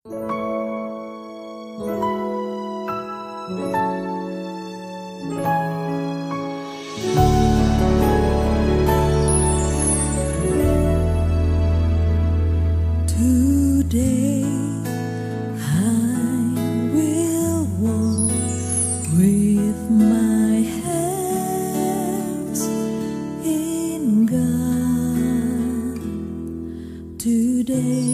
Today I will walk with my hands in God. Today.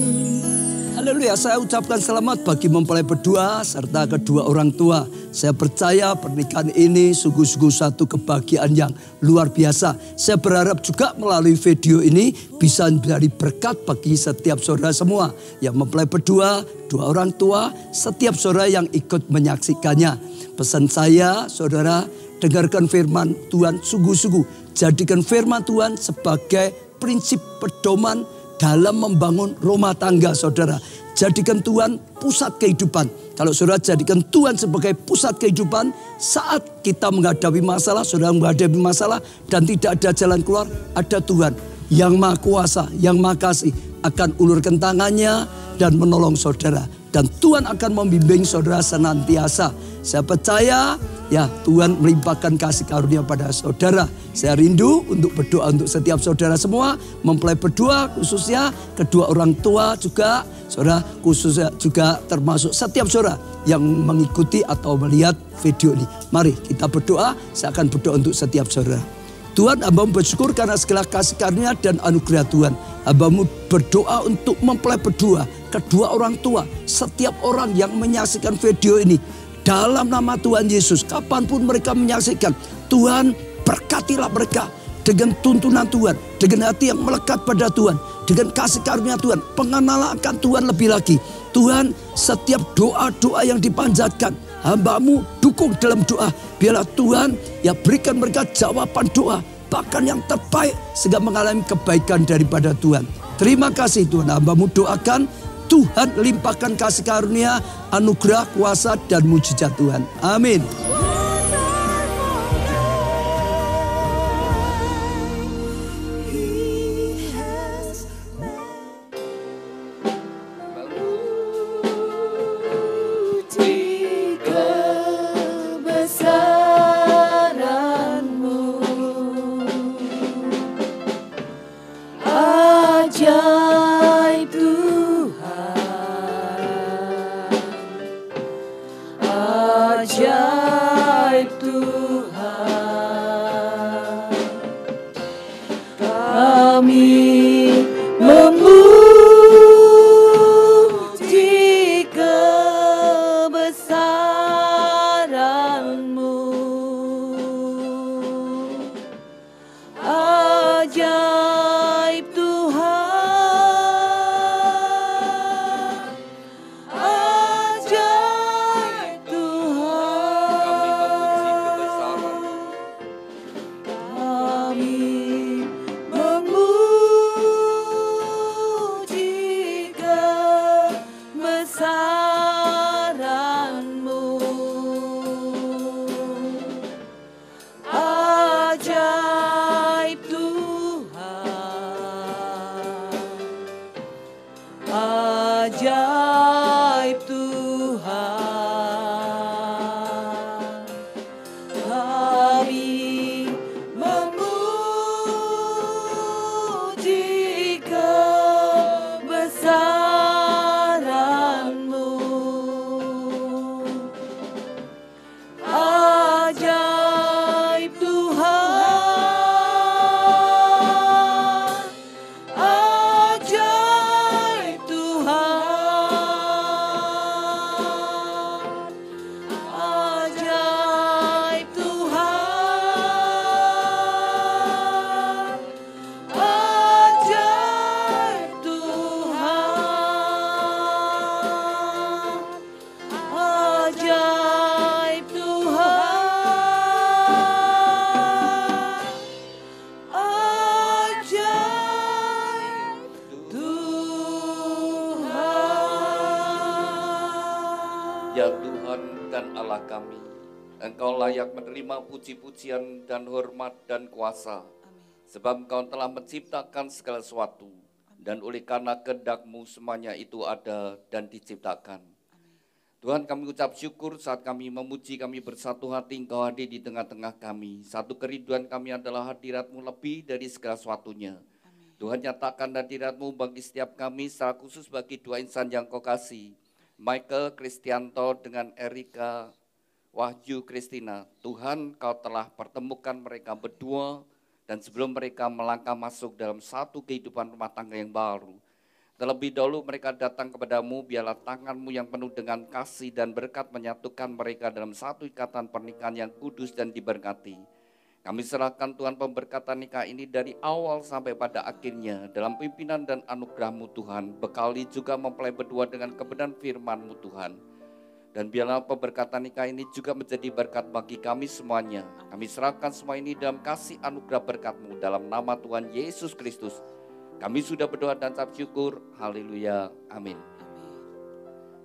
Haleluya, saya ucapkan selamat bagi mempelai berdua serta kedua orang tua. Saya percaya pernikahan ini sungguh-sungguh satu kebahagiaan yang luar biasa. Saya berharap juga melalui video ini bisa menjadi berkat bagi setiap saudara semua yang mempelai berdua, dua orang tua, setiap saudara yang ikut menyaksikannya. Pesan saya, saudara, dengarkan firman Tuhan sungguh-sungguh. Jadikan firman Tuhan sebagai prinsip pedoman dalam membangun rumah tangga saudara. Jadikan Tuhan pusat kehidupan. Kalau saudara jadikan Tuhan sebagai pusat kehidupan, saat kita menghadapi masalah, saudara menghadapi masalah dan tidak ada jalan keluar, ada Tuhan yang Maha Kuasa, yang Maha Kasih akan ulurkan tangannya dan menolong saudara. Dan Tuhan akan membimbing saudara senantiasa. Saya percaya ya Tuhan melimpahkan kasih karunia pada saudara. Saya rindu untuk berdoa untuk setiap saudara semua. Mempelai berdua khususnya, kedua orang tua juga. Saudara khususnya juga termasuk setiap saudara yang mengikuti atau melihat video ini. Mari kita berdoa, saya akan berdoa untuk setiap saudara. Tuhan, hamba-Mu bersyukur karena segala kasih karunia dan anugerah Tuhan. Hamba-Mu berdoa untuk mempelai berdua, kedua orang tua, setiap orang yang menyaksikan video ini. Dalam nama Tuhan Yesus, kapanpun mereka menyaksikan, Tuhan berkatilah mereka dengan tuntunan Tuhan, dengan hati yang melekat pada Tuhan, dengan kasih karunia Tuhan, pengenalan akan Tuhan lebih lagi. Tuhan, setiap doa-doa yang dipanjatkan, hamba-Mu dukung dalam doa. Biarlah Tuhan ya berikan mereka jawaban doa, bahkan yang terbaik sehingga mengalami kebaikan daripada Tuhan. Terima kasih Tuhan, hamba-Mu doakan Tuhan limpahkan kasih karunia, anugerah, kuasa dan mujizat Tuhan. Amin. Ajaib Tuhan, kami memuji kebesaran-Mu. Ajaib Tuhan, ajaib kami memuji kebesaran-Mu. Ajaib Tuhan, ajaib Tuhan, kami memuji kebesaran-Mu. Ajaib Tuhan, ajaib Tuhan, ajaib Tuhan, ajaib Tuhan, ajaib Tuhan, ajaib Tuhan. Ya Tuhan dan Allah kami, Engkau layak menerima puji-pujian dan hormat dan kuasa. Sebab Engkau telah menciptakan segala sesuatu. Dan oleh karena kehendak-Mu semuanya itu ada dan diciptakan. Tuhan, kami ucap syukur saat kami memuji, kami bersatu hati Engkau hadir di tengah-tengah kami. Satu kerinduan kami adalah hadirat-Mu lebih dari segala sesuatunya. Tuhan, nyatakan hadirat-Mu bagi setiap kami, secara khusus bagi dua insan yang Kau kasih. Michael Kristianto dengan Erika Wahyu Kristina. Tuhan, Kau telah pertemukan mereka berdua, dan sebelum mereka melangkah masuk dalam satu kehidupan rumah tangga yang baru, terlebih dahulu mereka datang kepadamu, biarlah tangan-Mu yang penuh dengan kasih dan berkat menyatukan mereka dalam satu ikatan pernikahan yang kudus dan diberkati. Kami serahkan Tuhan pemberkatan nikah ini dari awal sampai pada akhirnya dalam pimpinan dan anugerah-Mu Tuhan. Bekali juga mempelai berdua dengan kebenaran firman-Mu Tuhan. Dan biarlah pemberkatan nikah ini juga menjadi berkat bagi kami semuanya. Kami serahkan semua ini dalam kasih anugerah berkat-Mu dalam nama Tuhan Yesus Kristus. Kami sudah berdoa dan ucap syukur. Haleluya. Amin.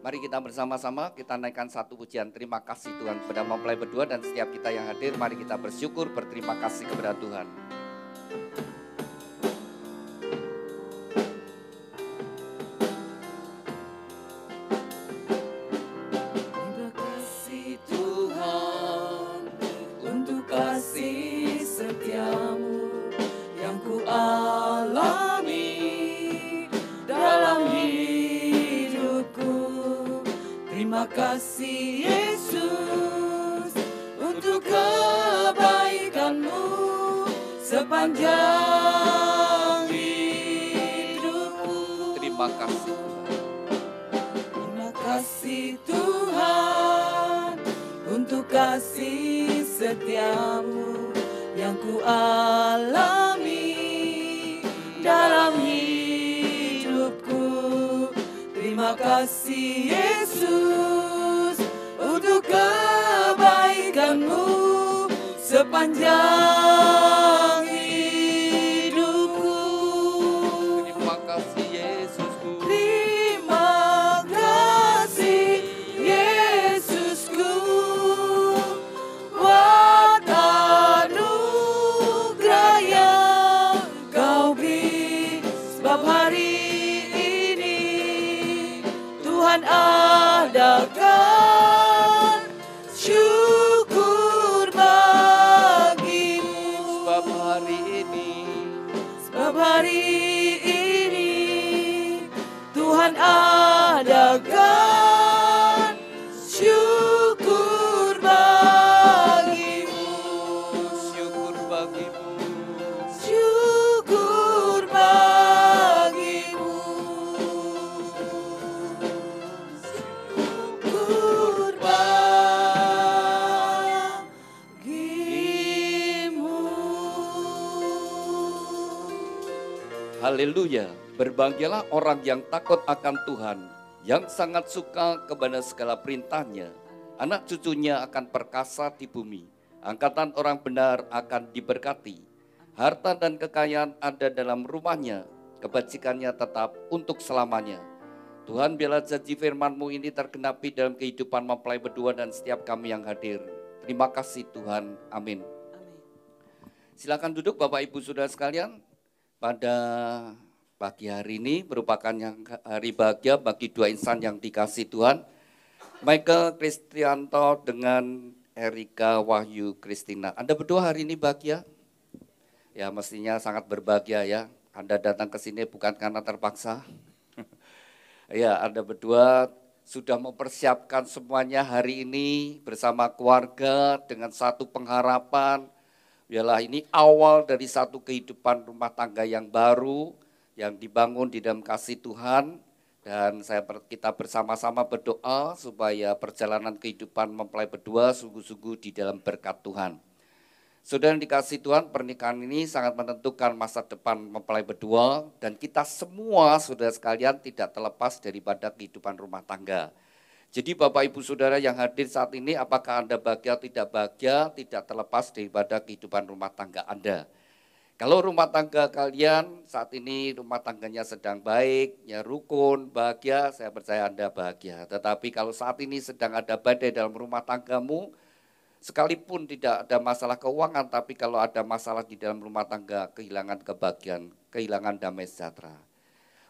Mari kita bersama-sama kita naikkan satu pujian terima kasih Tuhan kepada mempelai berdua dan setiap kita yang hadir. Mari kita bersyukur, berterima kasih kepada Tuhan. Terima kasih Tuhan untuk kasih setiamu yang ku alami dalam hidupku. Terima kasih Yesus untuk kebaikan-Mu sepanjang hidupku. Terima kasih Tuhan. Terima kasih Tuhan untuk kasih setiamu yang ku alami dalam hidupku. Terima kasih Yesus untuk kebaikan-Mu sepanjang hidupku. Terima kasih Yesusku. Terima kasih Yesusku buat anugerah yang Kau beri. Sebab hari ini Tuhan adakan syukur bagimu. Sebab hari ini Sebab hari ini Tuhan adakan syukur bagimu. syukur bagimu. Syukur bagimu. Syukur bagimu. Haleluya. Berbahagialah orang yang takut akan Tuhan, yang sangat suka kepada segala perintahnya. Anak cucunya akan perkasa di bumi. Angkatan orang benar akan diberkati. Harta dan kekayaan ada dalam rumahnya. Kebajikannya tetap untuk selamanya. Tuhan, biarlah janji firman-Mu ini tergenapi dalam kehidupan mempelai berdua dan setiap kami yang hadir. Terima kasih Tuhan. Amin. Silakan duduk Bapak Ibu Saudara sekalian. Pada pagi hari ini merupakan hari bahagia bagi dua insan yang dikasih Tuhan. Michael Kristianto dengan Erika Wahyu Kristina. Anda berdua hari ini bahagia? Ya mestinya sangat berbahagia ya. Anda datang ke sini bukan karena terpaksa. Ya, Anda berdua sudah mempersiapkan semuanya hari ini bersama keluarga dengan satu pengharapan. Biarlah ini awal dari satu kehidupan rumah tangga yang baru yang dibangun di dalam kasih Tuhan. Dan kita bersama-sama berdoa supaya perjalanan kehidupan mempelai berdua sungguh-sungguh di dalam berkat Tuhan. Saudara yang dikasih Tuhan, pernikahan ini sangat menentukan masa depan mempelai berdua dan kita semua saudara sekalian tidak terlepas daripada kehidupan rumah tangga. Jadi Bapak Ibu Saudara yang hadir saat ini, apakah Anda bahagia atau tidak bahagia, tidak terlepas daripada kehidupan rumah tangga Anda. Kalau rumah tangga kalian saat ini rumah tangganya sedang baik, ya rukun, bahagia, saya percaya Anda bahagia. Tetapi kalau saat ini sedang ada badai dalam rumah tanggamu, sekalipun tidak ada masalah keuangan, tapi kalau ada masalah di dalam rumah tangga, kehilangan kebahagiaan, kehilangan damai sejahtera.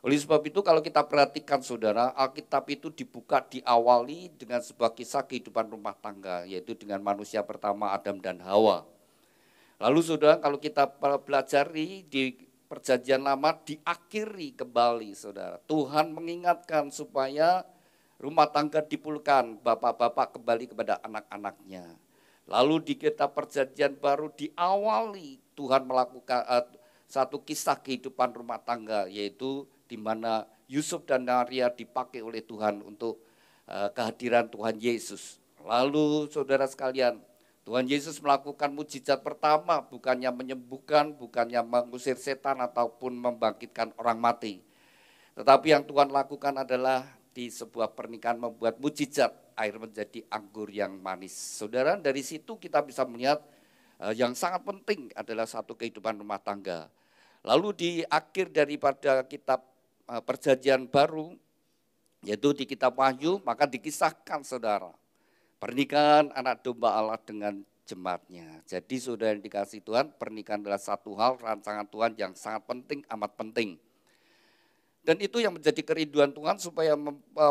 Oleh sebab itu kalau kita perhatikan saudara, Alkitab itu diawali dengan sebuah kisah kehidupan rumah tangga, yaitu dengan manusia pertama Adam dan Hawa. Lalu saudara kalau kita pelajari di perjanjian lama diakhiri kembali saudara. Tuhan mengingatkan supaya rumah tangga dipulihkan, bapak-bapak kembali kepada anak-anaknya. Lalu di kitab perjanjian baru diawali Tuhan melakukan satu kisah kehidupan rumah tangga, yaitu di mana Yusuf dan Maria dipakai oleh Tuhan untuk kehadiran Tuhan Yesus. Lalu saudara sekalian, Tuhan Yesus melakukan mujizat pertama bukannya menyembuhkan, bukannya mengusir setan ataupun membangkitkan orang mati. Tetapi yang Tuhan lakukan adalah di sebuah pernikahan membuat mujizat, air menjadi anggur yang manis. Saudara, dari situ kita bisa melihat yang sangat penting adalah satu kehidupan rumah tangga. Lalu di akhir daripada kitab perjanjian baru, yaitu di kitab Wahyu, maka dikisahkan saudara, pernikahan anak domba Allah dengan jemaatnya. Jadi saudara yang dikasihi Tuhan, pernikahan adalah satu hal rancangan Tuhan yang sangat penting, amat penting. Dan itu yang menjadi kerinduan Tuhan supaya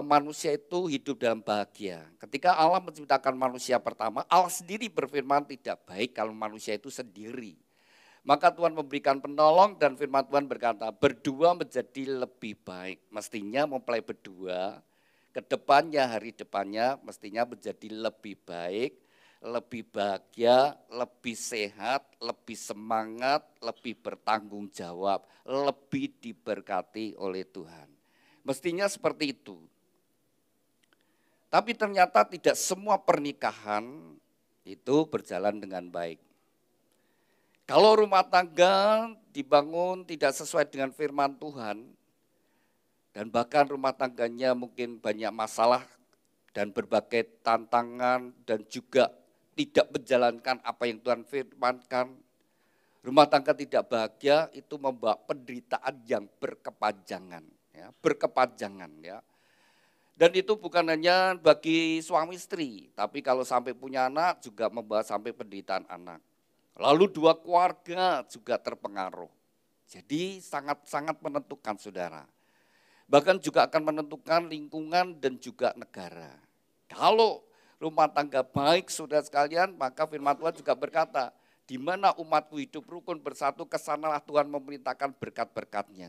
manusia itu hidup dalam bahagia. Ketika Allah menciptakan manusia pertama, Allah sendiri berfirman tidak baik kalau manusia itu sendiri. Maka Tuhan memberikan penolong dan firman Tuhan berkata, berdua menjadi lebih baik. Mestinya mempelai berdua, ke depannya, hari depannya mestinya menjadi lebih baik, lebih bahagia, lebih sehat, lebih semangat, lebih bertanggung jawab, lebih diberkati oleh Tuhan. Mestinya seperti itu. Tapi ternyata tidak semua pernikahan itu berjalan dengan baik. Kalau rumah tangga dibangun tidak sesuai dengan firman Tuhan, dan bahkan rumah tangganya mungkin banyak masalah dan berbagai tantangan dan juga tidak menjalankan apa yang Tuhan firmankan, rumah tangga tidak bahagia itu membawa penderitaan yang berkepanjangan, ya, berkepanjangan ya. Dan itu bukan hanya bagi suami istri, tapi kalau sampai punya anak juga membawa sampai penderitaan anak. Lalu dua keluarga juga terpengaruh. Jadi sangat-sangat menentukan saudara. Bahkan juga akan menentukan lingkungan dan juga negara. Kalau rumah tangga baik saudara sekalian, maka firman Tuhan juga berkata, di mana umatku hidup rukun bersatu, kesanalah Tuhan memerintahkan berkat-berkatnya.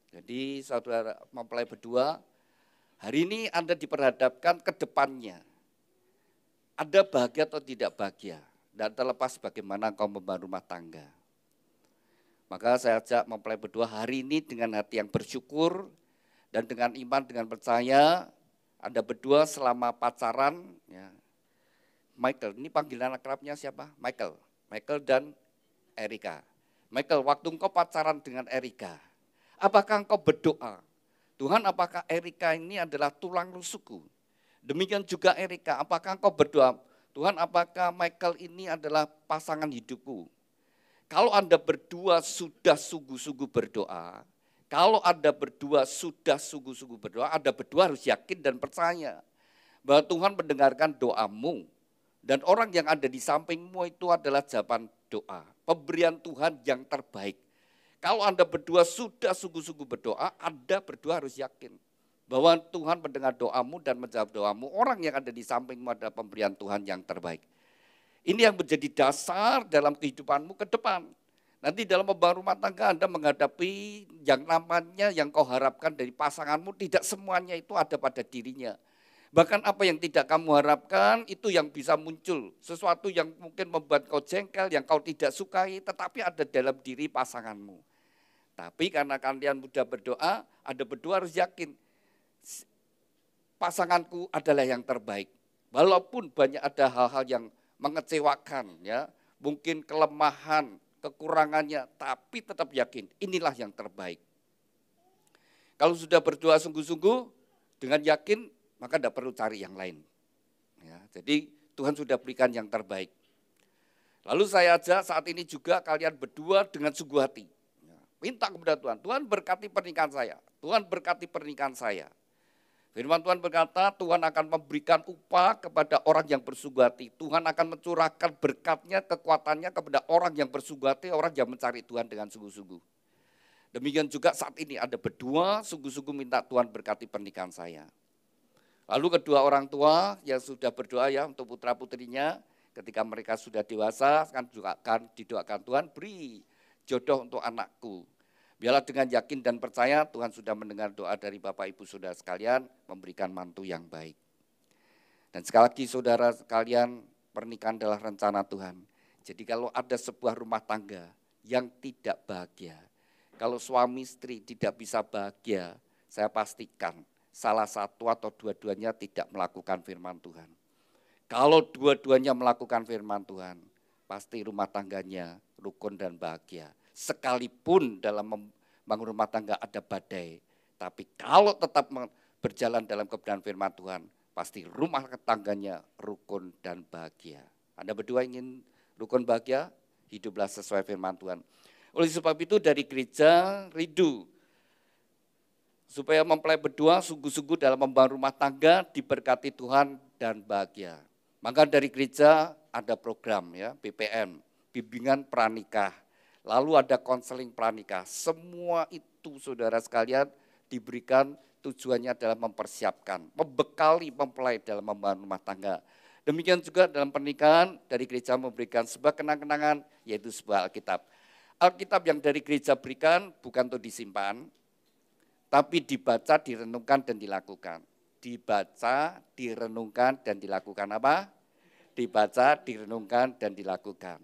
Jadi saudara mempelai berdua, hari ini Anda diperhadapkan ke depannya. Ada bahagia atau tidak bahagia? Dan terlepas bagaimana kau membangun rumah tangga. Maka saya ajak mempelai berdua hari ini dengan hati yang bersyukur dan dengan iman, dengan percaya, Anda berdua selama pacaran, ya. Michael, ini panggilan akrabnya siapa? Michael dan Erika. Michael, waktu engkau pacaran dengan Erika, apakah engkau berdoa, Tuhan apakah Erika ini adalah tulang rusukku? Demikian juga Erika, apakah engkau berdoa, Tuhan apakah Michael ini adalah pasangan hidupku? Kalau Anda berdua sudah sungguh-sungguh berdoa, kalau Anda berdua sudah sungguh-sungguh berdoa, Anda berdua harus yakin dan percaya bahwa Tuhan mendengarkan doamu. Dan orang yang ada di sampingmu itu adalah jawaban doa, pemberian Tuhan yang terbaik. Kalau Anda berdua sudah sungguh-sungguh berdoa, Anda berdua harus yakin bahwa Tuhan mendengar doamu dan menjawab doamu. Orang yang ada di sampingmu adalah pemberian Tuhan yang terbaik. Ini yang menjadi dasar dalam kehidupanmu ke depan. Nanti dalam membangun rumah tangga Anda menghadapi yang namanya yang kau harapkan dari pasanganmu, tidak semuanya itu ada pada dirinya. Bahkan apa yang tidak kamu harapkan itu yang bisa muncul. Sesuatu yang mungkin membuat kau jengkel, yang kau tidak sukai, tetapi ada dalam diri pasanganmu. Tapi karena kalian mudah berdoa, Anda berdua harus yakin, pasanganku adalah yang terbaik. Walaupun banyak ada hal-hal yang mengecewakan, ya, mungkin kelemahan, kekurangannya, tapi tetap yakin inilah yang terbaik. Kalau sudah berdoa sungguh-sungguh dengan yakin, maka tidak perlu cari yang lain. Ya, jadi Tuhan sudah berikan yang terbaik. Lalu saya ajak saat ini juga kalian berdua dengan sungguh hati. Ya, minta kepada Tuhan, Tuhan berkati pernikahan saya, Tuhan berkati pernikahan saya. Firman Tuhan berkata, Tuhan akan memberikan upah kepada orang yang bersungguh hati. Tuhan akan mencurahkan berkatnya, kekuatannya kepada orang yang bersungguh hati, orang yang mencari Tuhan dengan sungguh-sungguh. Demikian juga saat ini ada berdua, sungguh-sungguh minta Tuhan berkati pernikahan saya. Lalu kedua orang tua yang sudah berdoa ya untuk putra-putrinya, ketika mereka sudah dewasa, akan didoakan Tuhan beri jodoh untuk anakku. Biarlah dengan yakin dan percaya Tuhan sudah mendengar doa dari Bapak Ibu Saudara sekalian, memberikan mantu yang baik. Dan sekali lagi saudara sekalian, pernikahan adalah rencana Tuhan. Jadi kalau ada sebuah rumah tangga yang tidak bahagia, kalau suami istri tidak bisa bahagia, saya pastikan salah satu atau dua-duanya tidak melakukan firman Tuhan. Kalau dua-duanya melakukan firman Tuhan, pasti rumah tangganya rukun dan bahagia. Sekalipun dalam membangun rumah tangga ada badai, tapi kalau tetap berjalan dalam kebenaran firman Tuhan, pasti rumah tangganya rukun dan bahagia. Anda berdua ingin rukun bahagia? Hiduplah sesuai firman Tuhan. Oleh sebab itu dari gereja rindu supaya mempelai berdua sungguh-sungguh dalam membangun rumah tangga diberkati Tuhan dan bahagia. Maka dari gereja ada program ya, BPM, bimbingan pranikah. Lalu ada konseling pranikah. Semua itu saudara sekalian diberikan tujuannya adalah mempersiapkan, membekali mempelai dalam membangun rumah tangga. Demikian juga dalam pernikahan dari gereja memberikan sebuah kenang-kenangan yaitu sebuah Alkitab. Alkitab yang dari gereja berikan bukan untuk disimpan, tapi dibaca, direnungkan, dan dilakukan. Dibaca, direnungkan, dan dilakukan apa? Dibaca, direnungkan, dan dilakukan.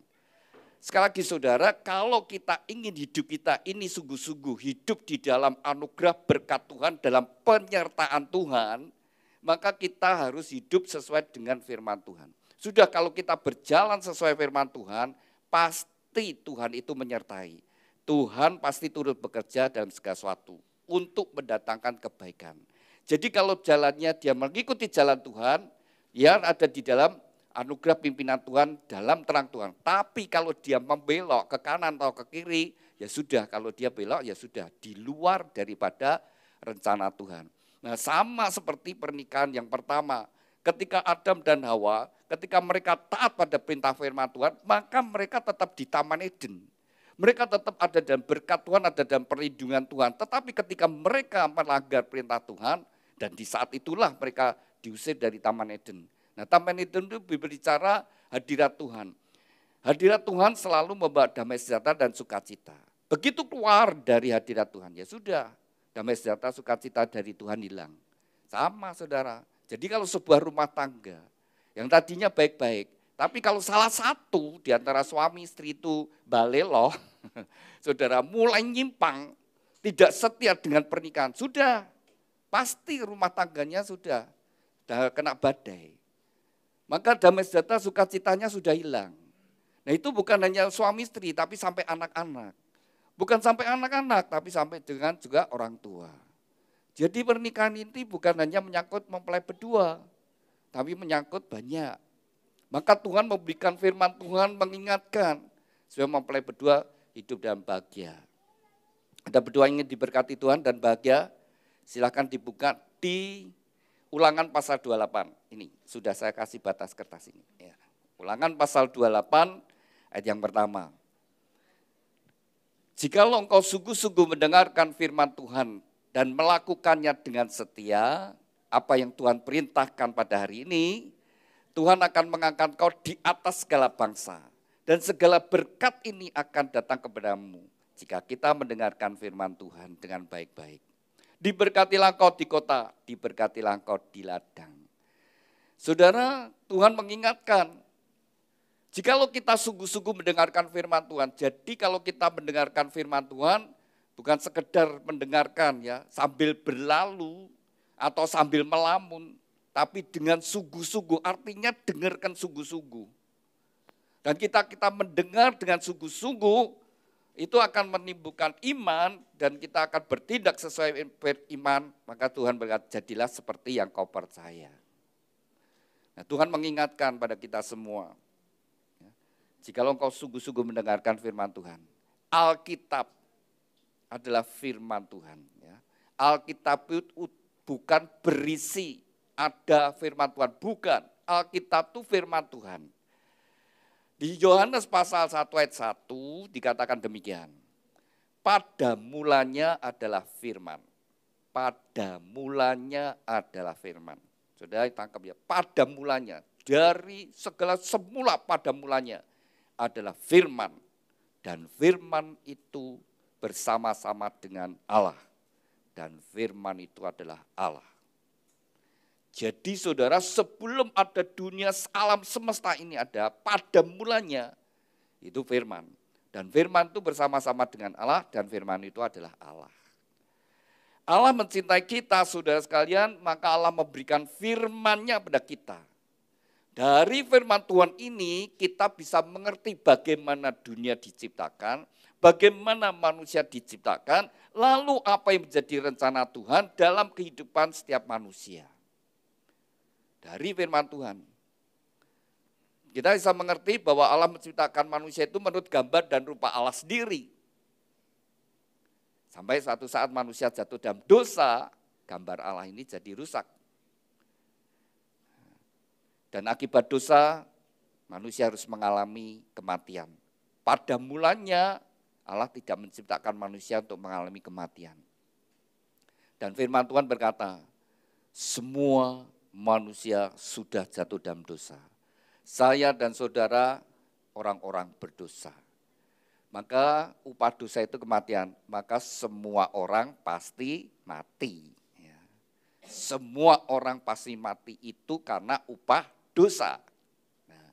Sekali lagi saudara, kalau kita ingin hidup kita ini sungguh-sungguh hidup di dalam anugerah berkat Tuhan, dalam penyertaan Tuhan, maka kita harus hidup sesuai dengan firman Tuhan. Sudah kalau kita berjalan sesuai firman Tuhan, pasti Tuhan itu menyertai. Tuhan pasti turut bekerja dalam segala sesuatu untuk mendatangkan kebaikan. Jadi kalau jalannya dia mengikuti jalan Tuhan, ya ada di dalam anugerah pimpinan Tuhan dalam terang Tuhan. Tapi kalau dia membelok ke kanan atau ke kiri, ya sudah, kalau dia belok ya sudah, di luar daripada rencana Tuhan. Nah sama seperti pernikahan yang pertama, ketika Adam dan Hawa, ketika mereka taat pada perintah firman Tuhan, maka mereka tetap di Taman Eden. Mereka tetap ada dalam berkat Tuhan, ada dalam perlindungan Tuhan. Tetapi ketika mereka melanggar perintah Tuhan, dan di saat itulah mereka diusir dari Taman Eden. Nah Taman Eden itu berbicara hadirat Tuhan. Hadirat Tuhan selalu membawa damai sejahtera dan sukacita. Begitu keluar dari hadirat Tuhan, ya sudah, damai sejahtera sukacita dari Tuhan hilang. Sama saudara, jadi kalau sebuah rumah tangga yang tadinya baik-baik, tapi kalau salah satu di antara suami istri itu balelo, saudara mulai nyimpang, tidak setia dengan pernikahan, sudah pasti rumah tangganya sudah kena badai. Maka damai sejahtera sukacitanya sudah hilang. Nah itu bukan hanya suami istri, tapi sampai anak-anak. Bukan sampai anak-anak, tapi sampai dengan juga orang tua. Jadi pernikahan ini bukan hanya menyangkut mempelai berdua, tapi menyangkut banyak. Maka Tuhan memberikan firman Tuhan mengingatkan supaya mempelai berdua hidup dalam bahagia. Ada berdua ingin diberkati Tuhan dan bahagia, silakan dibuka di Ulangan pasal 28. Ini sudah saya kasih batas kertas ini. Ya. Ulangan pasal 28 ayat yang pertama. Jikalau engkau sungguh-sungguh mendengarkan firman Tuhan dan melakukannya dengan setia, apa yang Tuhan perintahkan pada hari ini, Tuhan akan mengangkat kau di atas segala bangsa. Dan segala berkat ini akan datang kepadamu jika kita mendengarkan firman Tuhan dengan baik-baik. Diberkatilah kau di kota, diberkatilah kau di ladang. Saudara, Tuhan mengingatkan, jikalau kita sungguh-sungguh mendengarkan firman Tuhan, jadi kalau kita mendengarkan firman Tuhan, bukan sekedar mendengarkan ya, sambil berlalu atau sambil melamun, tapi dengan sungguh-sungguh, artinya dengarkan sungguh-sungguh. Dan kita mendengar dengan sungguh-sungguh, itu akan menimbulkan iman dan kita akan bertindak sesuai beriman, maka Tuhan berkata, jadilah seperti yang kau percaya. Nah, Tuhan mengingatkan pada kita semua, jikalau engkau sungguh-sungguh mendengarkan firman Tuhan, Alkitab adalah firman Tuhan. Alkitab itu bukan berisi ada firman Tuhan, bukan. Alkitab itu firman Tuhan. Di Yohanes pasal 1 ayat 1 dikatakan demikian. pada mulanya adalah firman. Pada mulanya adalah firman. Saudara tangkap ya, pada mulanya. Dari segala semula pada mulanya adalah firman. Dan firman itu bersama-sama dengan Allah. Dan firman itu adalah Allah. Jadi saudara, sebelum ada dunia alam semesta ini ada, pada mulanya itu firman. Dan firman itu bersama-sama dengan Allah, dan firman itu adalah Allah. Allah mencintai kita, saudara sekalian, maka Allah memberikan firman-Nya pada kita. Dari firman Tuhan ini kita bisa mengerti bagaimana dunia diciptakan, bagaimana manusia diciptakan, lalu apa yang menjadi rencana Tuhan dalam kehidupan setiap manusia. Dari firman Tuhan. Kita bisa mengerti bahwa Allah menciptakan manusia itu menurut gambar dan rupa Allah sendiri. Sampai suatu saat manusia jatuh dalam dosa, gambar Allah ini jadi rusak. Dan akibat dosa, manusia harus mengalami kematian. Pada mulanya, Allah tidak menciptakan manusia untuk mengalami kematian. Dan firman Tuhan berkata, semua manusia sudah jatuh dalam dosa. Saya dan saudara orang-orang berdosa. Maka upah dosa itu kematian. Maka semua orang pasti mati. Semua orang pasti mati itu karena upah dosa. Nah,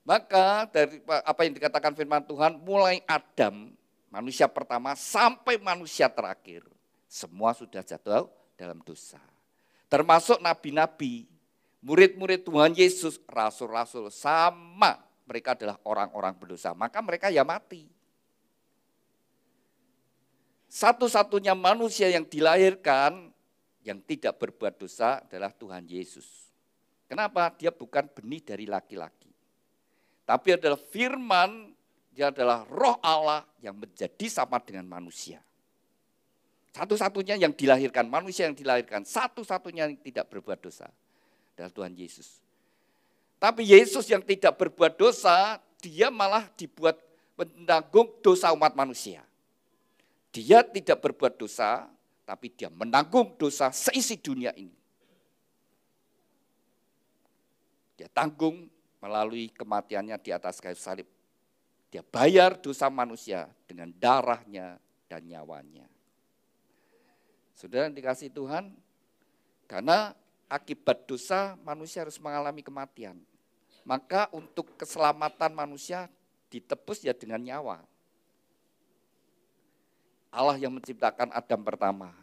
maka dari apa yang dikatakan firman Tuhan, mulai Adam, manusia pertama, sampai manusia terakhir, semua sudah jatuh dalam dosa. Termasuk nabi-nabi, murid-murid Tuhan Yesus, rasul-rasul, sama mereka adalah orang-orang berdosa, maka mereka ya mati. Satu-satunya manusia yang dilahirkan yang tidak berbuat dosa adalah Tuhan Yesus. Kenapa? Dia bukan benih dari laki-laki. Tapi adalah firman, dia adalah roh Allah yang menjadi sama dengan manusia. Satu-satunya yang dilahirkan, manusia yang dilahirkan, satu-satunya yang tidak berbuat dosa adalah Tuhan Yesus. Tapi Yesus yang tidak berbuat dosa, dia malah dibuat menanggung dosa umat manusia. Dia tidak berbuat dosa, tapi dia menanggung dosa seisi dunia ini. Dia tanggung melalui kematiannya di atas kayu salib. Dia bayar dosa manusia dengan darahnya dan nyawanya. Saudara dikasih Tuhan, karena akibat dosa manusia harus mengalami kematian. Maka untuk keselamatan manusia ditebus ya dengan nyawa. Allah yang menciptakan Adam pertama.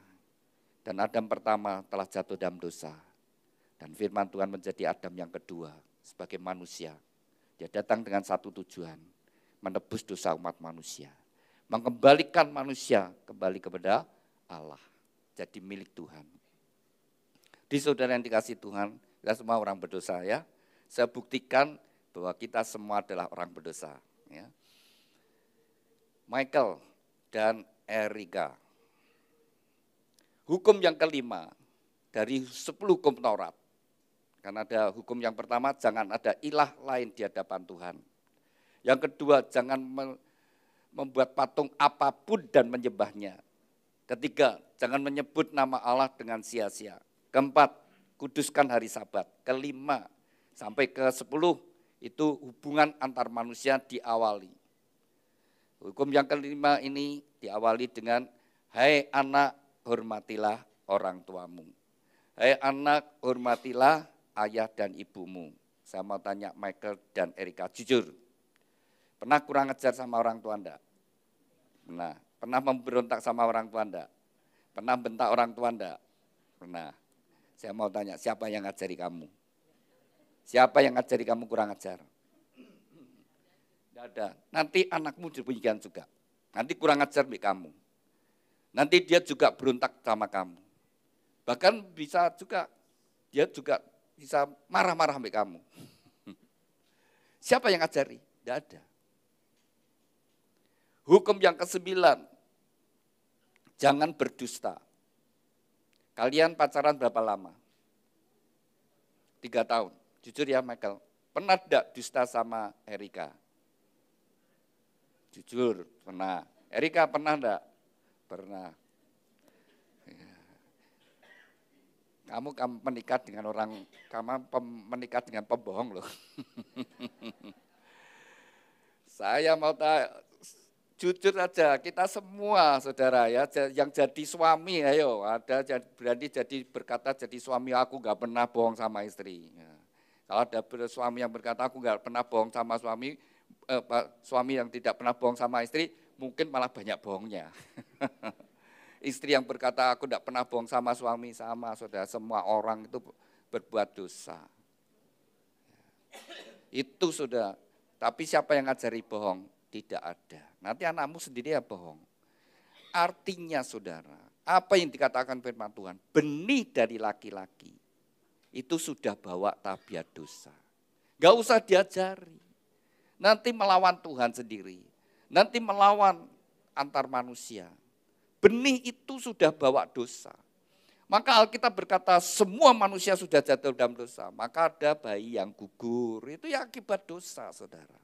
Dan Adam pertama telah jatuh dalam dosa. Dan firman Tuhan menjadi Adam yang kedua sebagai manusia. Dia datang dengan satu tujuan, menebus dosa umat manusia. Mengembalikan manusia kembali kepada Allah. Jadi milik Tuhan. Di saudara yang dikasih Tuhan, kita semua orang berdosa ya. Saya buktikan bahwa kita semua adalah orang berdosa. Ya. Michael dan Erika. Hukum yang kelima dari 10 hukum Taurat. Karena ada hukum yang pertama, jangan ada ilah lain di hadapan Tuhan. Yang kedua, jangan membuat patung apapun dan menyembahnya. Ketiga, jangan menyebut nama Allah dengan sia-sia. Keempat, kuduskan hari Sabat. Kelima, sampai ke 10, itu hubungan antar manusia diawali. Hukum yang kelima ini diawali dengan, hai anak, hormatilah orang tuamu. Hai anak, hormatilah ayah dan ibumu. Saya mau tanya Michael dan Erika, jujur. Pernah kurang ajar sama orang tua Anda? Pernah. Pernah memberontak sama orang tua Anda? Pernah bentak orang tua Anda? Pernah. Saya mau tanya, siapa yang ngajari kamu? Siapa yang ngajari kamu kurang ajar? Tidak ada. Nanti anakmu demikian juga. Nanti kurang ajar di kamu. Nanti dia juga berontak sama kamu. Bahkan bisa juga, dia juga bisa marah-marah sama kamu. Siapa yang ngajari? Tidak ada. Hukum yang ke-9, jangan berdusta. Kalian pacaran berapa lama? 3 tahun. Jujur ya Michael, pernah tidak dusta sama Erika? Jujur, pernah. Erika pernah enggak? Pernah. Ya. Kamu menikah dengan menikah dengan pembohong loh. Saya mau jujur saja, kita semua saudara ya, yang jadi suami, ayo ada berani jadi berkata jadi suami, aku nggak pernah bohong sama istri. Ya. Kalau ada suami yang berkata aku nggak pernah bohong sama suami, suami yang tidak pernah bohong sama istri, mungkin malah banyak bohongnya. Istri yang berkata aku tidak pernah bohong sama suami, sama saudara, semua orang itu berbuat dosa. Itu sudah. Tapi siapa yang ngajari bohong? Tidak ada. Nanti anakmu sendiri ya bohong. Artinya saudara, apa yang dikatakan firman Tuhan? Benih dari laki-laki itu sudah bawa tabiat dosa. Gak usah diajari. Nanti melawan Tuhan sendiri. Nanti melawan antar manusia. Benih itu sudah bawa dosa. Maka Alkitab berkata semua manusia sudah jatuh dalam dosa. Maka ada bayi yang gugur, itu ya akibat dosa saudara.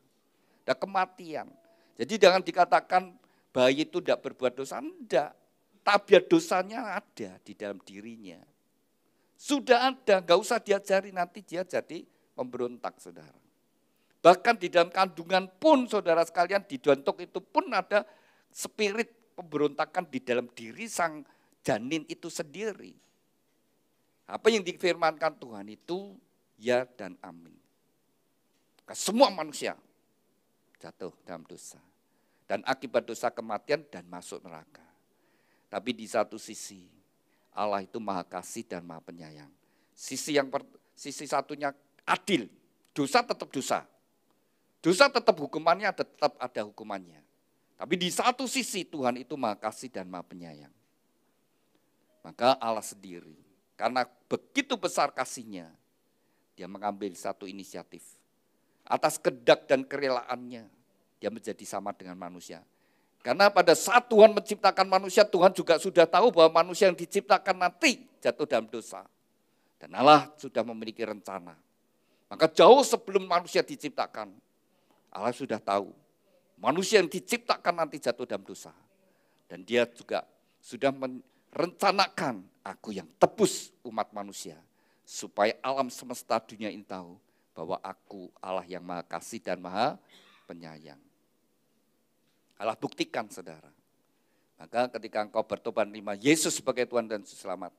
Ada kematian. Jadi jangan dikatakan bayi itu tidak berbuat dosa, enggak. Tabiat dosanya ada di dalam dirinya. Sudah ada, enggak usah diajari, nanti dia jadi pemberontak saudara. Bahkan di dalam kandungan pun saudara sekalian, di bentuk itu pun ada spirit pemberontakan di dalam diri sang janin itu sendiri. Apa yang difirmankan Tuhan itu ya dan amin. Semua manusia jatuh dalam dosa. Dan akibat dosa kematian dan masuk neraka. Tapi di satu sisi Allah itu maha kasih dan maha penyayang. Sisi satunya adil. Dosa tetap dosa. Dosa tetap hukumannya, tetap ada hukumannya. Tapi di satu sisi Tuhan itu maha kasih dan maha penyayang. Maka Allah sendiri, karena begitu besar kasihnya, dia mengambil satu inisiatif. Atas kehendak dan kerelaannya, dia menjadi sama dengan manusia. Karena pada saat Tuhan menciptakan manusia, Tuhan juga sudah tahu bahwa manusia yang diciptakan nanti jatuh dalam dosa. Dan Allah sudah memiliki rencana. Maka jauh sebelum manusia diciptakan, Allah sudah tahu manusia yang diciptakan nanti jatuh dalam dosa. Dan dia juga sudah rencanakan aku yang tebus umat manusia. Supaya alam semesta dunia ini tahu bahwa aku Allah yang maha kasih dan maha penyayang. Allah buktikan saudara. Maka ketika engkau bertobat menerima Yesus sebagai Tuhan dan Juru Selamat,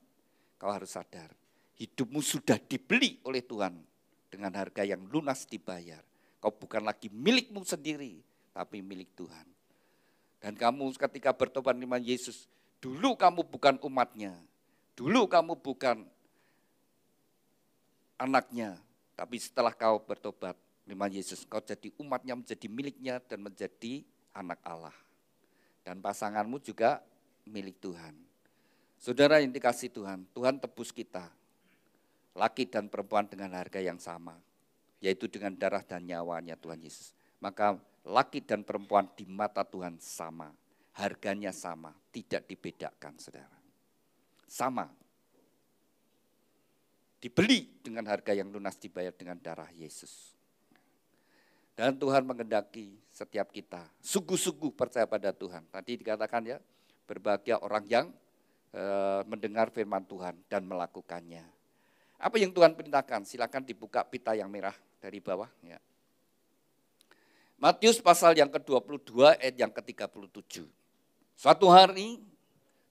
kau harus sadar. Hidupmu sudah dibeli oleh Tuhan dengan harga yang lunas dibayar. Kau bukan lagi milikmu sendiri, tapi milik Tuhan. Dan kamu ketika bertobat menerima Yesus, dulu kamu bukan umatnya, dulu kamu bukan anaknya, tapi setelah kau bertobat menerima Yesus, kau jadi umatnya, menjadi miliknya dan menjadi anak Allah. Dan pasanganmu juga milik Tuhan. Saudara yang dikasih Tuhan, Tuhan tebus kita, laki dan perempuan dengan harga yang sama, yaitu dengan darah dan nyawanya Tuhan Yesus. Maka laki dan perempuan di mata Tuhan sama. Harganya sama, tidak dibedakan saudara. Sama. Dibeli dengan harga yang lunas dibayar dengan darah Yesus. Dan Tuhan mengendaki setiap kita sungguh-sungguh percaya pada Tuhan. Tadi dikatakan ya, berbahagia orang yang mendengar firman Tuhan dan melakukannya. Apa yang Tuhan perintahkan? Silakan dibuka pita yang merah dari bawah. Ya. Matius pasal yang ke-22 ayat yang ke-37. Suatu hari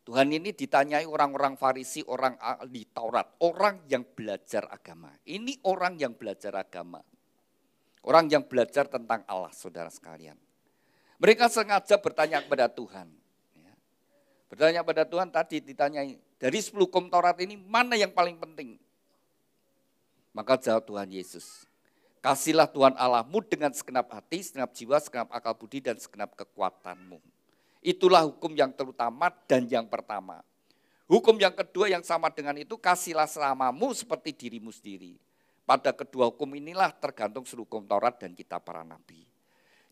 Tuhan ini ditanyai orang-orang Farisi, orang ahli Taurat, orang yang belajar agama. Ini orang yang belajar agama. Orang yang belajar tentang Allah, saudara sekalian. Mereka sengaja bertanya kepada Tuhan. Bertanya kepada Tuhan tadi ditanyai, dari 10 hukum Taurat ini mana yang paling penting? Maka jawab Tuhan Yesus, kasihlah Tuhan Allahmu dengan segenap hati, segenap jiwa, segenap akal budi, dan segenap kekuatanmu. Itulah hukum yang terutama dan yang pertama. Hukum yang kedua yang sama dengan itu, kasihlah sesamamu seperti dirimu sendiri. Pada kedua hukum inilah tergantung seluruh hukum Taurat dan kitab para nabi.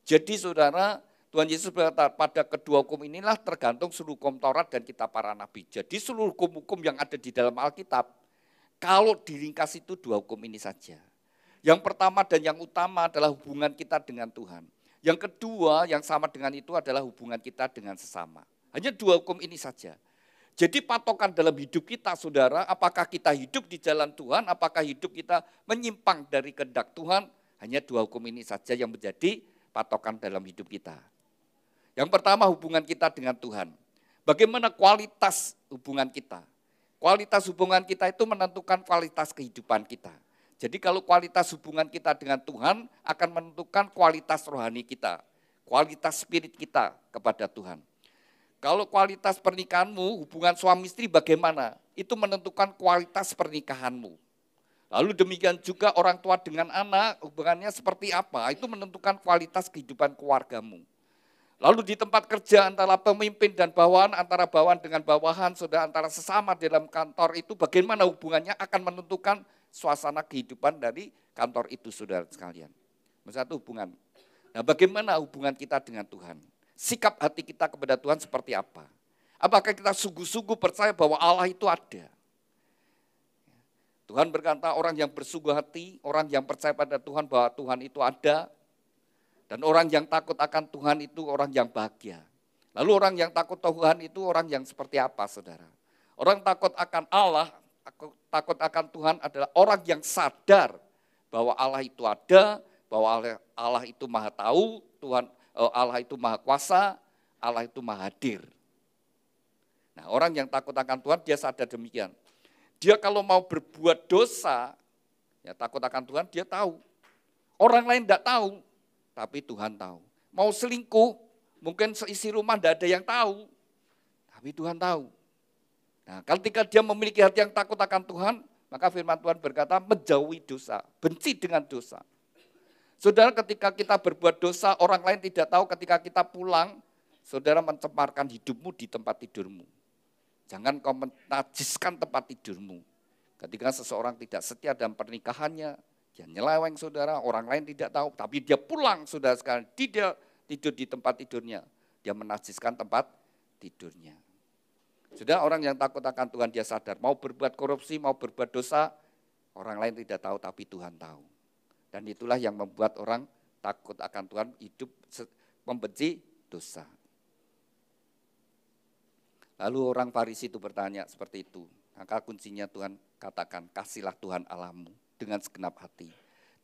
Jadi saudara, Tuhan Yesus berkata, pada kedua hukum inilah tergantung seluruh hukum Taurat dan kitab para nabi. Jadi seluruh hukum-hukum yang ada di dalam Alkitab, kalau diringkas itu dua hukum ini saja. Yang pertama dan yang utama adalah hubungan kita dengan Tuhan. Yang kedua yang sama dengan itu adalah hubungan kita dengan sesama. Hanya dua hukum ini saja. Jadi patokan dalam hidup kita, saudara, apakah kita hidup di jalan Tuhan, apakah hidup kita menyimpang dari kehendak Tuhan, hanya dua hukum ini saja yang menjadi patokan dalam hidup kita. Yang pertama, hubungan kita dengan Tuhan. Bagaimana kualitas hubungan kita? Kualitas hubungan kita itu menentukan kualitas kehidupan kita. Jadi kalau kualitas hubungan kita dengan Tuhan akan menentukan kualitas rohani kita, kualitas spirit kita kepada Tuhan. Kalau kualitas pernikahanmu, hubungan suami istri bagaimana? Itu menentukan kualitas pernikahanmu. Lalu demikian juga orang tua dengan anak, hubungannya seperti apa? Itu menentukan kualitas kehidupan keluargamu. Lalu di tempat kerja antara pemimpin dan bawahan, antara bawahan dengan bawahan, saudara, antara sesama dalam kantor itu bagaimana hubungannya akan menentukan suasana kehidupan dari kantor itu, saudara sekalian. Satu hubungan. Nah, bagaimana hubungan kita dengan Tuhan? Sikap hati kita kepada Tuhan seperti apa? Apakah kita sungguh-sungguh percaya bahwa Allah itu ada? Tuhan berkata orang yang bersungguh hati, orang yang percaya pada Tuhan bahwa Tuhan itu ada, dan orang yang takut akan Tuhan itu orang yang bahagia. Lalu orang yang takut Tuhan itu orang yang seperti apa, saudara? Orang takut akan Allah, takut akan Tuhan adalah orang yang sadar bahwa Allah itu ada, bahwa Allah itu maha tahu, Allah itu maha kuasa, Allah itu maha hadir. Nah, orang yang takut akan Tuhan dia sadar demikian. Dia kalau mau berbuat dosa, ya takut akan Tuhan dia tahu. Orang lain tidak tahu, tapi Tuhan tahu. Mau selingkuh, mungkin seisi rumah tidak ada yang tahu, tapi Tuhan tahu. Nah, ketika dia memiliki hati yang takut akan Tuhan, maka firman Tuhan berkata menjauhi dosa, benci dengan dosa. Saudara, ketika kita berbuat dosa, orang lain tidak tahu, ketika kita pulang, saudara mencemarkan hidupmu di tempat tidurmu. Jangan kau menajiskan tempat tidurmu. Ketika seseorang tidak setia dalam pernikahannya, dia nyeleweng, saudara, orang lain tidak tahu, tapi dia pulang, saudara sekalian, tidak tidur di tempat tidurnya, dia menajiskan tempat tidurnya. Saudara, orang yang takut akan Tuhan dia sadar, mau berbuat korupsi, mau berbuat dosa, orang lain tidak tahu, tapi Tuhan tahu. Dan itulah yang membuat orang takut akan Tuhan, hidup membenci dosa. Lalu orang Farisi itu bertanya seperti itu, maka kuncinya Tuhan katakan, kasihlah Tuhan Allahmu dengan segenap hati.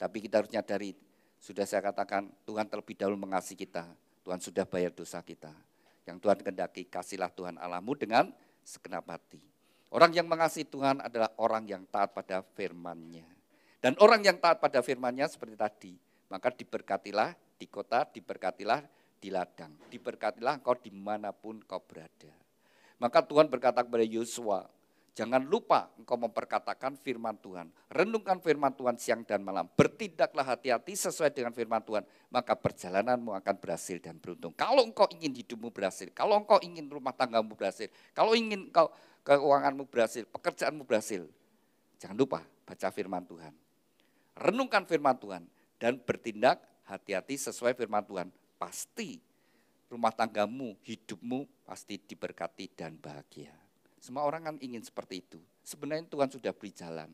Tapi kita harus nyadari, sudah saya katakan, Tuhan terlebih dahulu mengasihi kita, Tuhan sudah bayar dosa kita. Yang Tuhan kehendaki, kasihlah Tuhan Allahmu dengan segenap hati. Orang yang mengasihi Tuhan adalah orang yang taat pada firman-Nya. Dan orang yang taat pada firman-Nya seperti tadi, maka diberkatilah di kota, diberkatilah di ladang, diberkatilah engkau dimanapun kau berada. Maka Tuhan berkata kepada Yosua, jangan lupa engkau memperkatakan firman Tuhan, renungkan firman Tuhan siang dan malam, bertindaklah hati-hati sesuai dengan firman Tuhan, maka perjalananmu akan berhasil dan beruntung. Kalau engkau ingin hidupmu berhasil, kalau engkau ingin rumah tanggamu berhasil, kalau ingin engkau keuanganmu berhasil, pekerjaanmu berhasil, jangan lupa baca firman Tuhan. Renungkan firman Tuhan dan bertindak hati-hati sesuai firman Tuhan. Pasti rumah tanggamu, hidupmu pasti diberkati dan bahagia. Semua orang kan ingin seperti itu. Sebenarnya Tuhan sudah beri jalan.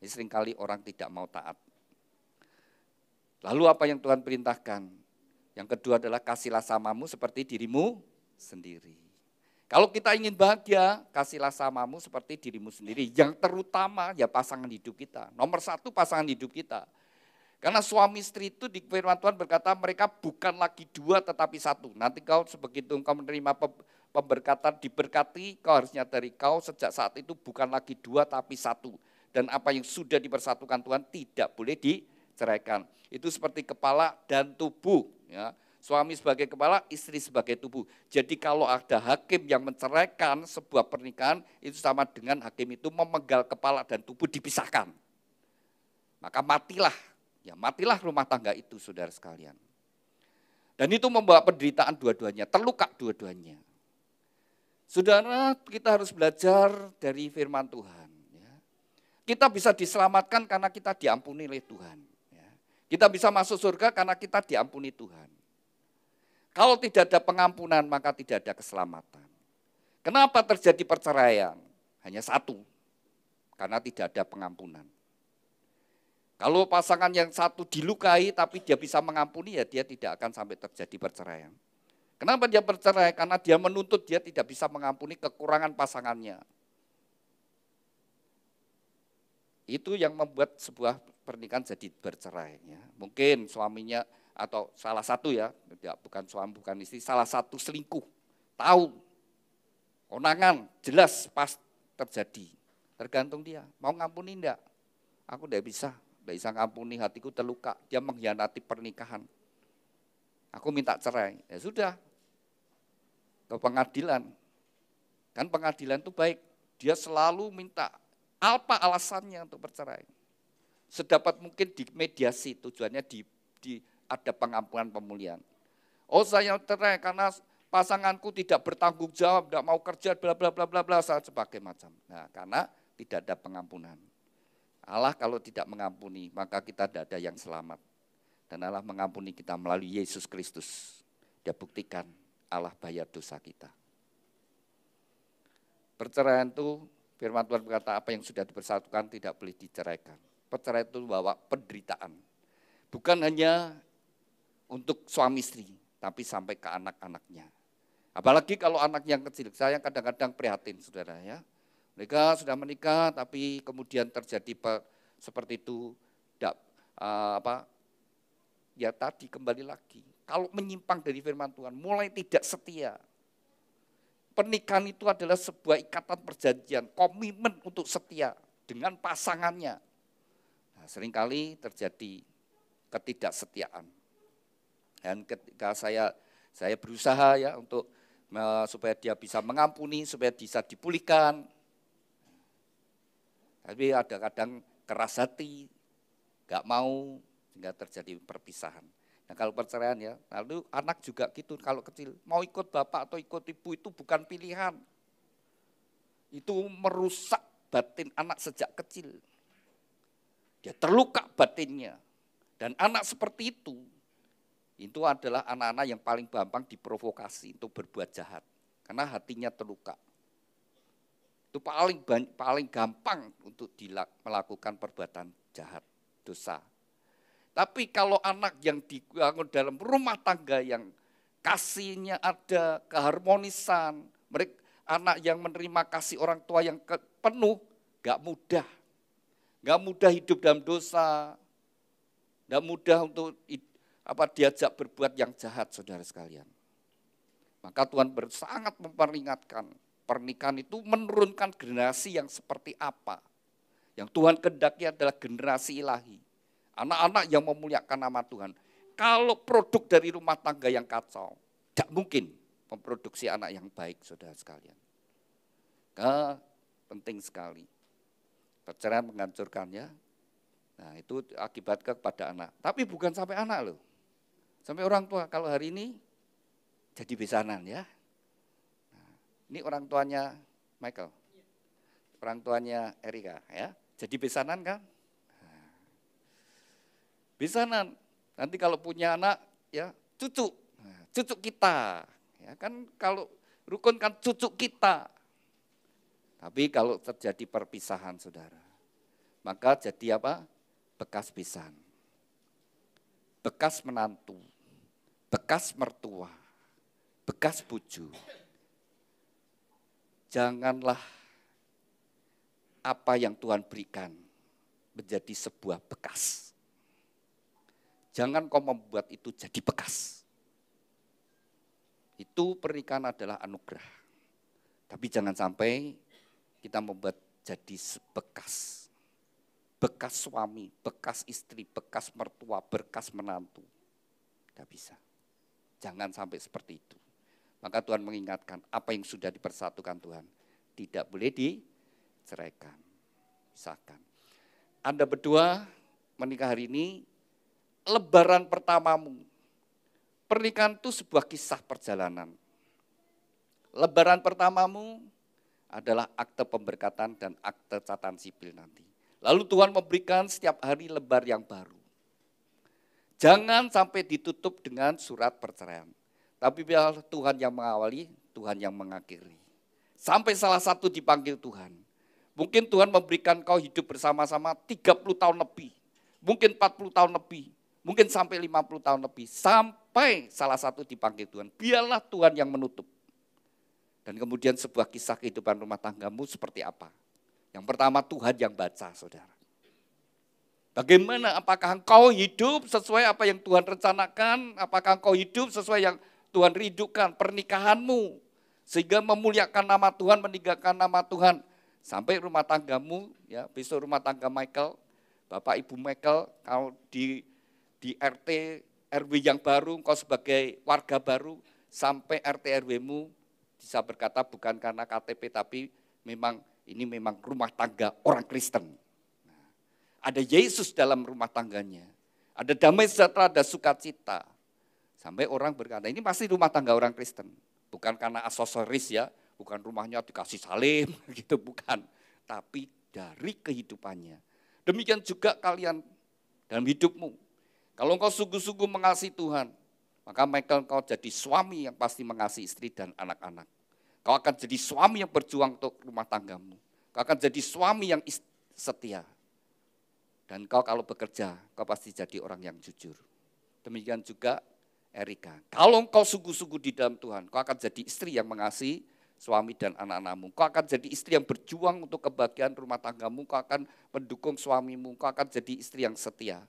Seringkali orang tidak mau taat. Lalu apa yang Tuhan perintahkan? Yang kedua adalah kasihlah samamu seperti dirimu sendiri. Kalau kita ingin bahagia, kasihlah samamu seperti dirimu sendiri. Yang terutama ya pasangan hidup kita. Nomor satu pasangan hidup kita. Karena suami istri itu di firman Tuhan berkata mereka bukan lagi dua tetapi satu. Nanti kau sebegitu engkau menerima pemberkatan diberkati, kau harus nyadari kau sejak saat itu bukan lagi dua tapi satu. Dan apa yang sudah dipersatukan Tuhan tidak boleh diceraikan. Itu seperti kepala dan tubuh. Ya. Suami sebagai kepala, istri sebagai tubuh. Jadi kalau ada hakim yang menceraikan sebuah pernikahan, itu sama dengan hakim itu memenggal kepala dan tubuh dipisahkan. Maka matilah, ya matilah rumah tangga itu, saudara sekalian. Dan itu membawa penderitaan dua-duanya, terluka dua-duanya. Saudara, kita harus belajar dari firman Tuhan. Ya. Kita bisa diselamatkan karena kita diampuni oleh Tuhan. Ya. Kita bisa masuk surga karena kita diampuni Tuhan. Kalau tidak ada pengampunan, maka tidak ada keselamatan. Kenapa terjadi perceraian? Hanya satu, karena tidak ada pengampunan. Kalau pasangan yang satu dilukai, tapi dia bisa mengampuni, ya dia tidak akan sampai terjadi perceraian. Kenapa dia bercerai? Karena dia menuntut dia tidak bisa mengampuni kekurangan pasangannya. Itu yang membuat sebuah pernikahan jadi bercerai. Ya. Mungkin suaminya atau salah satu ya, bukan suami, bukan istri, salah satu selingkuh. Tahu, konangan, jelas pas terjadi. Tergantung dia, mau ngampuni enggak? Aku enggak bisa ngampuni, hatiku terluka. Dia mengkhianati pernikahan. Aku minta cerai, ya sudah, ke pengadilan. Kan pengadilan itu baik, dia selalu minta apa alasannya untuk bercerai. Sedapat mungkin dimediasi, tujuannya ada pengampunan pemulihan. Oh saya cerai karena pasanganku tidak bertanggung jawab, tidak mau kerja, bla bla bla bla bla, sebagai macam. Nah karena tidak ada pengampunan. Allah kalau tidak mengampuni, maka kita tidak ada yang selamat. Dan Allah mengampuni kita melalui Yesus Kristus. Dia buktikan Allah bayar dosa kita. Perceraian itu, firman Tuhan berkata apa yang sudah dipersatukan tidak boleh diceraikan. Perceraian itu membawa penderitaan. Bukan hanya untuk suami istri, tapi sampai ke anak-anaknya. Apalagi kalau anak yang kecil, saya kadang-kadang prihatin saudara ya. Mereka sudah menikah tapi kemudian terjadi seperti itu, ya tadi kembali lagi. Kalau menyimpang dari firman Tuhan, mulai tidak setia. Pernikahan itu adalah sebuah ikatan perjanjian, komitmen untuk setia dengan pasangannya. Nah, seringkali terjadi ketidaksetiaan. Dan ketika saya berusaha ya untuk supaya dia bisa mengampuni, supaya bisa dipulihkan. Tapi ada kadang keras hati, gak mau, sehingga terjadi perpisahan. Nah kalau perceraian ya, lalu anak juga gitu, kalau kecil, mau ikut bapak atau ikut ibu itu bukan pilihan. Itu merusak batin anak sejak kecil. Dia terluka batinnya. Dan anak seperti itu adalah anak-anak yang paling gampang diprovokasi untuk berbuat jahat. Karena hatinya terluka. Itu paling gampang untuk melakukan perbuatan jahat, dosa. Tapi kalau anak yang dibangun dalam rumah tangga yang kasihnya ada, keharmonisan, anak yang menerima kasih orang tua yang penuh, gak mudah. Gak mudah hidup dalam dosa, gak mudah untuk diajak berbuat yang jahat, saudara sekalian. Maka Tuhan sangat memperingatkan, pernikahan itu menurunkan generasi yang seperti apa. Yang Tuhan kehendaki adalah generasi ilahi. Anak-anak yang memuliakan nama Tuhan. Kalau produk dari rumah tangga yang kacau, tidak mungkin memproduksi anak yang baik, saudara sekalian. Penting sekali. Perceraian menghancurkan ya. Nah itu akibatnya kepada anak. Tapi bukan sampai anak loh. Sampai orang tua. Kalau hari ini jadi besanan ya. Nah, ini orang tuanya Michael. Orang tuanya Erika ya. Jadi besanan kan? Besanan, nanti kalau punya anak ya cucu kita, ya kan kalau rukun kan cucu kita. Tapi kalau terjadi perpisahan saudara, maka jadi apa? Bekas besan, bekas menantu, bekas mertua, bekas bojo. Janganlah apa yang Tuhan berikan menjadi sebuah bekas. Jangan kau membuat itu jadi bekas. Itu pernikahan adalah anugerah. Tapi jangan sampai kita membuat jadi bekas. Bekas suami, bekas istri, bekas mertua, bekas menantu. Tidak bisa. Jangan sampai seperti itu. Maka Tuhan mengingatkan apa yang sudah dipersatukan Tuhan. Tidak boleh diceraikan. Pisahkan. Anda berdua menikah hari ini, lebaran pertamamu. Pernikahan itu sebuah kisah perjalanan. Lebaran pertamamu adalah akte pemberkatan dan akte catatan sipil nanti. Lalu Tuhan memberikan setiap hari lebar yang baru. Jangan sampai ditutup dengan surat perceraian. Tapi biar Tuhan yang mengawali, Tuhan yang mengakhiri. Sampai salah satu dipanggil Tuhan. Mungkin Tuhan memberikan kau hidup bersama-sama 30 tahun lebih. Mungkin 40 tahun lebih. mungkin sampai 50 tahun lebih, sampai salah satu dipanggil Tuhan. Biarlah Tuhan yang menutup. Dan kemudian sebuah kisah kehidupan rumah tanggamu seperti apa? Yang pertama, Tuhan yang baca, saudara. Bagaimana, apakah engkau hidup sesuai apa yang Tuhan rencanakan? Apakah engkau hidup sesuai yang Tuhan rindukan? Pernikahanmu, sehingga memuliakan nama Tuhan, meninggikan nama Tuhan. Sampai rumah tanggamu, ya besok rumah tangga Michael, Bapak Ibu Michael, kalau di RT, RW yang baru, engkau sebagai warga baru, sampai RT RW-mu bisa berkata bukan karena KTP, tapi memang ini memang rumah tangga orang Kristen. Ada Yesus dalam rumah tangganya. Ada damai sejahtera, ada sukacita. Sampai orang berkata, ini pasti rumah tangga orang Kristen. Bukan karena aksesoris ya, bukan rumahnya dikasih salim, gitu bukan. Tapi dari kehidupannya. Demikian juga kalian dalam hidupmu. Kalau engkau sungguh-sungguh mengasihi Tuhan, maka Michael engkau jadi suami yang pasti mengasihi istri dan anak-anak. Kau akan jadi suami yang berjuang untuk rumah tanggamu. Kau akan jadi suami yang setia. Dan kau kalau bekerja, kau pasti jadi orang yang jujur. Demikian juga Erika. Kalau engkau sungguh-sungguh di dalam Tuhan, kau akan jadi istri yang mengasihi suami dan anak-anakmu. Kau akan jadi istri yang berjuang untuk kebahagiaan rumah tanggamu. Kau akan mendukung suamimu. Kau akan jadi istri yang setia.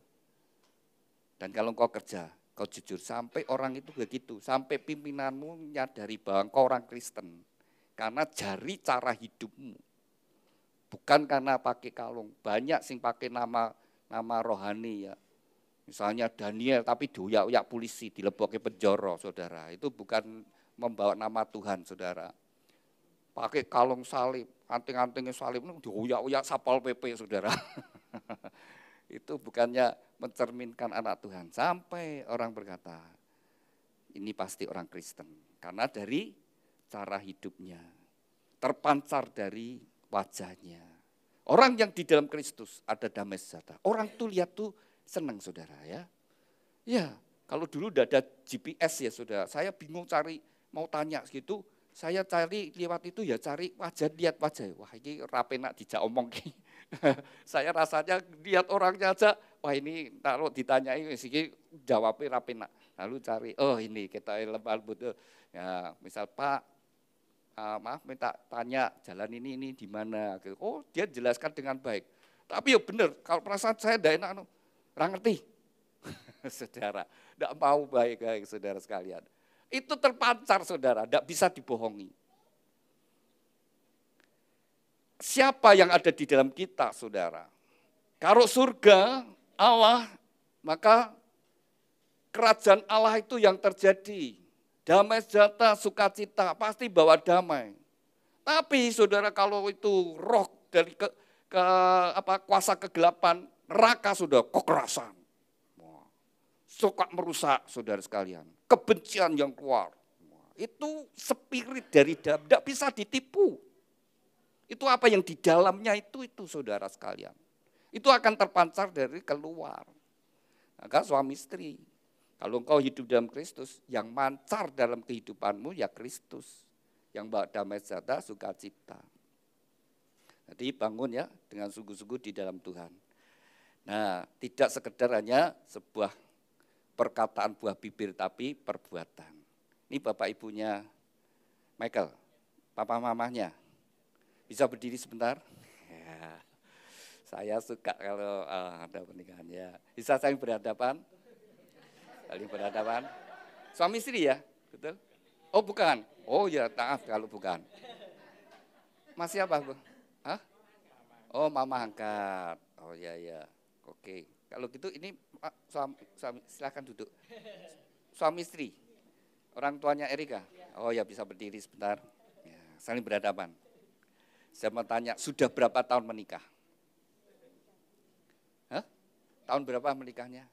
Dan kalau engkau kerja, kau jujur. Sampai orang itu begitu. Sampai pimpinanmu menyadari bahwa engkau orang Kristen. Karena jari cara hidupmu. Bukan karena pakai kalung, banyak sing pakai nama rohani ya. Misalnya Daniel tapi dioyak-oyak polisi, dilebokke penjara, saudara. Itu bukan membawa nama Tuhan, saudara. Pakai kalung salib, anting-antingnya salib, dioyak-oyak Satpol PP, saudara. Itu bukannya mencerminkan anak Tuhan. Sampai orang berkata, ini pasti orang Kristen. Karena dari cara hidupnya, terpancar dari wajahnya. Orang yang di dalam Kristus ada damai sejahtera. Orang tuh lihat tuh senang, saudara ya. Ya, kalau dulu udah ada GPS ya saudara, saya bingung cari, mau tanya gitu, saya cari lewat itu ya cari wajah, lihat wajah. Wah ini rapenak dijak omong. Saya rasanya lihat orangnya aja, wah ini kalau ditanyai sih jawabnya rapenak. Lalu cari, oh ini kita lembut. Ya, misal Pak, maaf minta tanya jalan ini di mana. Oh dia jelaskan dengan baik. Tapi ya benar, kalau perasaan saya tidak enak, orang ngerti. Saudara, tidak mau baik saudara sekalian. Itu terpancar saudara, tidak bisa dibohongi. Siapa yang ada di dalam kita saudara? Kalau surga Allah, maka kerajaan Allah itu yang terjadi. Damai sejahtera, sukacita, pasti bawa damai. Tapi saudara kalau itu roh dari kuasa kegelapan, neraka sudah kekerasan. Suka merusak saudara sekalian. Kebencian yang keluar. Itu spirit dari dalam, tidak bisa ditipu. Itu apa yang di dalamnya itu saudara sekalian. Itu akan terpancar dari keluar. Maka suami istri. Kalau engkau hidup dalam Kristus, yang mancar dalam kehidupanmu ya Kristus. Yang bawa damai sejahtera, sukacita. Jadi bangun ya dengan sungguh-sungguh di dalam Tuhan. Nah, tidak sekedar hanya sebuah perkataan buah bibir, tapi perbuatan. Ini bapak ibunya Michael, papa mamanya. Bisa berdiri sebentar? Ya, saya suka kalau ada pernikahan ya. Bisa saling berhadapan? Saling berhadapan. Suami istri ya, betul? Oh bukan? Oh ya maaf kalau bukan. Masih apa Bu? Hah? Oh mama angkat. Oh ya. Oke. Kalau gitu ini suami silakan duduk. Suami istri. Orang tuanya Erika. Oh ya bisa berdiri sebentar. Ya, saling berhadapan. Saya mau tanya, sudah berapa tahun menikah? Hah? Tahun berapa menikahnya?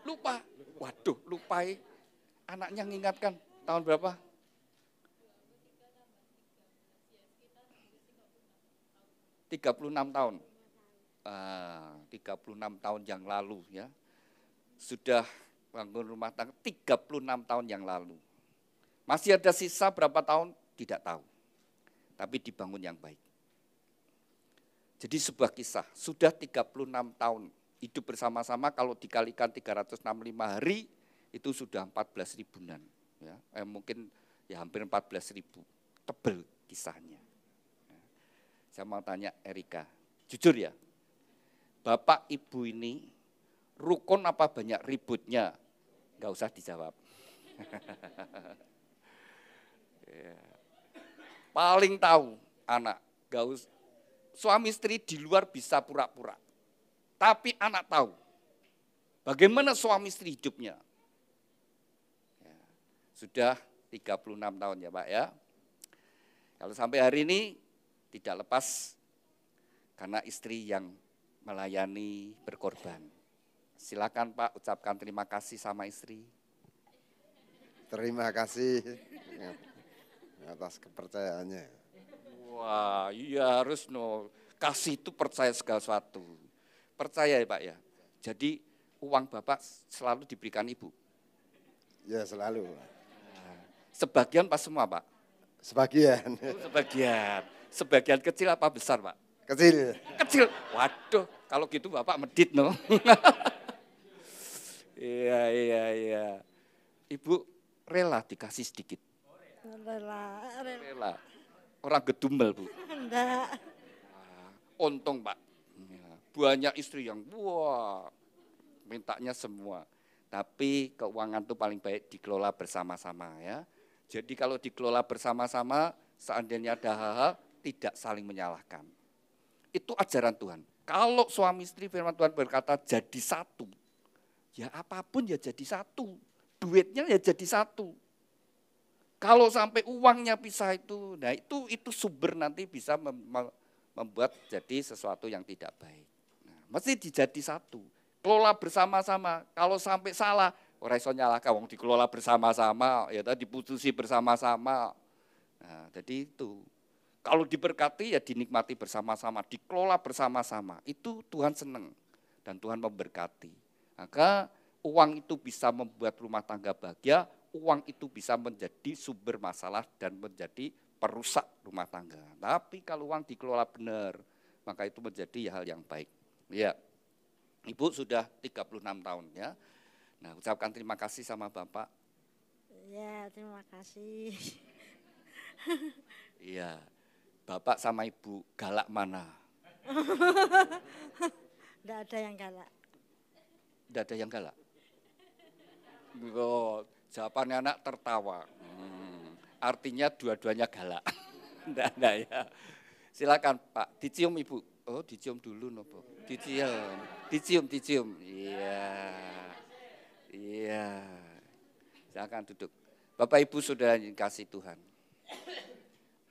Lupa. Waduh, lupa. Anaknya mengingatkan. Tahun berapa? 36 tahun. 36 tahun yang lalu ya. Sudah bangun rumah tangga 36 tahun yang lalu. Masih ada sisa berapa tahun? Tidak tahu. Tapi dibangun yang baik. Jadi sebuah kisah, sudah 36 tahun hidup bersama-sama kalau dikalikan 365 hari itu sudah 14 ribuan. Ya, mungkin ya hampir 14 ribu. Tebel kisahnya. Saya mau tanya Erika, jujur ya, Bapak Ibu ini rukun apa banyak ributnya? Enggak usah dijawab. Ya. Paling tahu anak, enggak usah. Suami istri di luar bisa pura-pura. Tapi anak tahu bagaimana suami istri hidupnya. Ya, sudah 36 tahun ya Pak ya. Kalau sampai hari ini tidak lepas karena istri yang melayani berkorban. Silakan Pak ucapkan terima kasih sama istri. Terima kasih atas kepercayaannya. Wah iya harus kasih itu percaya segala sesuatu. Percaya ya Pak ya. Jadi uang Bapak selalu diberikan Ibu? Ya selalu. Sebagian pas semua Pak? Sebagian. Sebagian. Sebagian kecil apa besar Pak? Kecil. Kecil. Waduh, kalau gitu Bapak medit no. Iya. Ibu rela dikasih sedikit? Rela. Orang gedumel Bu? Enggak. Untung Pak. Banyak istri yang wah mintanya semua. Tapi keuangan itu paling baik dikelola bersama-sama ya. Jadi kalau dikelola bersama-sama, seandainya ada hal-hal, tidak saling menyalahkan. Itu ajaran Tuhan. Kalau suami istri firman Tuhan berkata jadi satu, ya apapun ya jadi satu. Duitnya ya jadi satu. Kalau sampai uangnya pisah itu, nah itu sumber nanti bisa membuat jadi sesuatu yang tidak baik. Nah, mesti dijadi satu. Kelola bersama-sama. Kalau sampai salah, orang iso nyalahkan wong dikelola bersama-sama, ya tadi diputusi bersama-sama. Nah, jadi itu. Kalau diberkati ya dinikmati bersama-sama, dikelola bersama-sama. Itu Tuhan senang dan Tuhan memberkati. Maka uang itu bisa membuat rumah tangga bahagia, uang itu bisa menjadi sumber masalah dan menjadi perusak rumah tangga. Tapi kalau uang dikelola benar, maka itu menjadi hal yang baik. Ya. Ibu sudah 36 tahun ya. Nah, ucapkan terima kasih sama Bapak. Ya, terima kasih. Iya. Bapak sama Ibu galak mana? Enggak ada yang galak. Tidak ada yang galak. Oh, jawabannya anak tertawa. Artinya dua-duanya galak. Tidak ada ya. Silakan Pak, dicium Ibu. Oh, dicium dulu nopo. Dicium. Iya. Silakan duduk. Bapak Ibu sudah dikasih Tuhan.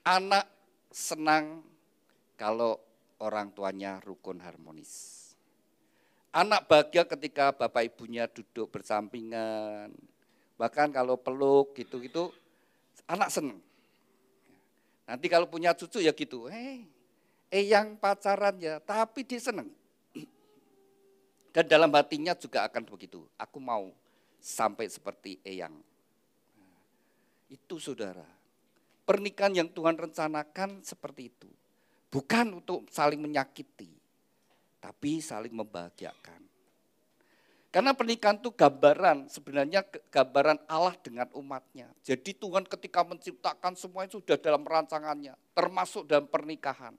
Anak senang kalau orang tuanya rukun harmonis. Anak bahagia ketika bapak ibunya duduk bersampingan. Bahkan kalau peluk gitu-gitu, anak senang. Nanti kalau punya cucu ya gitu, yang pacaran ya, tapi dia senang. Dan dalam hatinya juga akan begitu, aku mau sampai seperti Eyang. Itu saudara, pernikahan yang Tuhan rencanakan seperti itu. Bukan untuk saling menyakiti, tapi saling membahagiakan. Karena pernikahan itu gambaran, sebenarnya gambaran Allah dengan umatnya. Jadi Tuhan ketika menciptakan semua itu sudah dalam rancangannya, termasuk dalam pernikahan.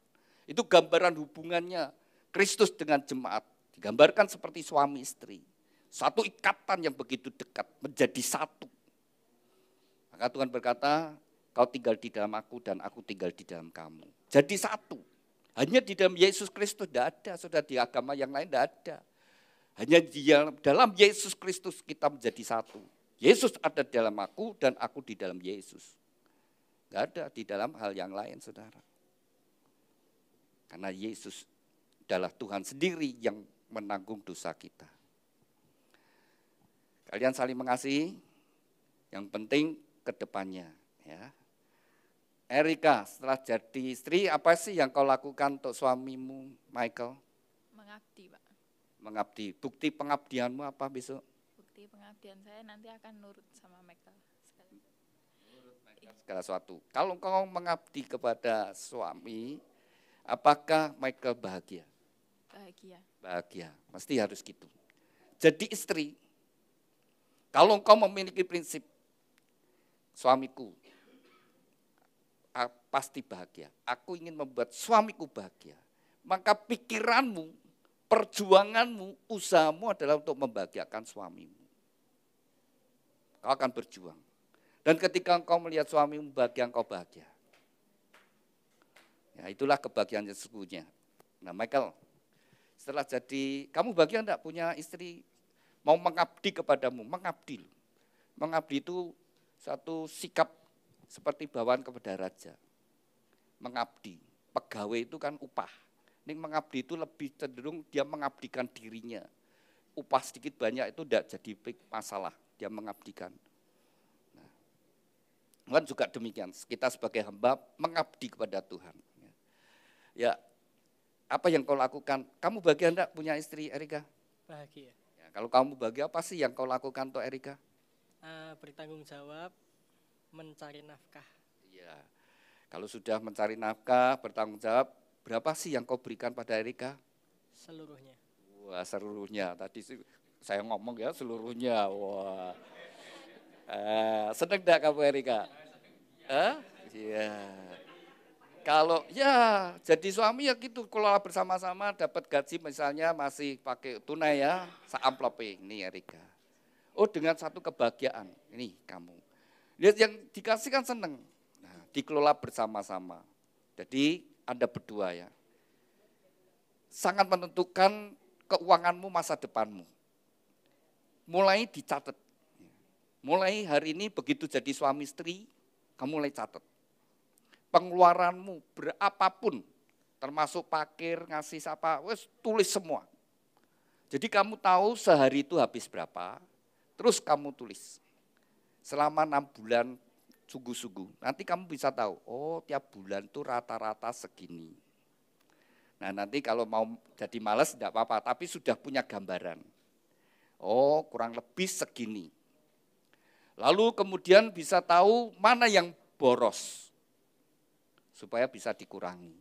Itu gambaran hubungannya Kristus dengan jemaat. Digambarkan seperti suami istri. Satu ikatan yang begitu dekat, menjadi satu. Maka Tuhan berkata, kau tinggal di dalam aku dan aku tinggal di dalam kamu. Jadi satu. Hanya di dalam Yesus Kristus tidak ada, sudah di agama yang lain tidak ada. Hanya di dalam Yesus Kristus kita menjadi satu. Yesus ada di dalam aku dan aku di dalam Yesus. Tidak ada di dalam hal yang lain, saudara. Karena Yesus adalah Tuhan sendiri yang menanggung dosa kita. Kalian saling mengasihi, yang penting ke depannya. Ya. Erika, setelah jadi istri, apa sih yang kau lakukan untuk suamimu, Michael? Mengabdi, Pak. Mengabdi. Bukti pengabdianmu apa besok? Bukti pengabdian saya nanti akan nurut sama Michael. Segala sesuatu. Kalau kau mengabdi kepada suami, apakah Michael bahagia? Bahagia. Bahagia, mesti harus gitu. Jadi istri, kalau engkau memiliki prinsip, suamiku pasti bahagia, aku ingin membuat suamiku bahagia, maka pikiranmu, perjuanganmu, usahamu adalah untuk membahagiakan suamimu. Kau akan berjuang. Dan ketika engkau melihat suamimu bahagia, engkau bahagia. Ya, itulah kebahagiaan yang sesungguhnya. Nah Michael, setelah jadi, kamu bahagia enggak punya istri mau mengabdi kepadamu? Mengabdi. Mengabdi itu satu sikap seperti bawaan kepada raja. Mengabdi, pegawai itu kan upah. Ini mengabdi itu lebih cenderung dia mengabdikan dirinya. Upah sedikit banyak itu tidak jadi masalah, dia mengabdikan. Nah, Tuhan juga demikian, kita sebagai hamba mengabdi kepada Tuhan. Ya, apa yang kau lakukan? Kamu bahagia enggak punya istri, Erika? Bahagia. Ya, kalau kamu bahagia, apa sih yang kau lakukan untuk Erika? Bertanggung jawab, mencari nafkah. Iya, kalau sudah mencari nafkah, bertanggung jawab, berapa sih yang kau berikan pada Erika? Seluruhnya. Wah, seluruhnya. Tadi sih saya ngomong ya seluruhnya. Wah, seneng enggak kamu Erika? Iya. Kalau ya jadi suami ya gitu, kelola bersama-sama dapat gaji misalnya masih pakai tunai ya, amplop ini Erika. Oh dengan satu kebahagiaan, ini kamu. Lihat yang dikasih kan seneng, nah, dikelola bersama-sama. Jadi Anda berdua ya, sangat menentukan keuanganmu masa depanmu. Mulai dicatat, mulai hari ini begitu jadi suami istri, kamu mulai catat. Pengeluaranmu berapapun, termasuk parkir, ngasih apa, wes tulis semua. Jadi kamu tahu sehari itu habis berapa, terus kamu tulis. Selama 6 bulan sungguh-sungguh, nanti kamu bisa tahu, oh tiap bulan itu rata-rata segini. Nah nanti kalau mau jadi malas tidak apa-apa, tapi sudah punya gambaran. Oh kurang lebih segini. Lalu kemudian bisa tahu mana yang boros, supaya bisa dikurangi.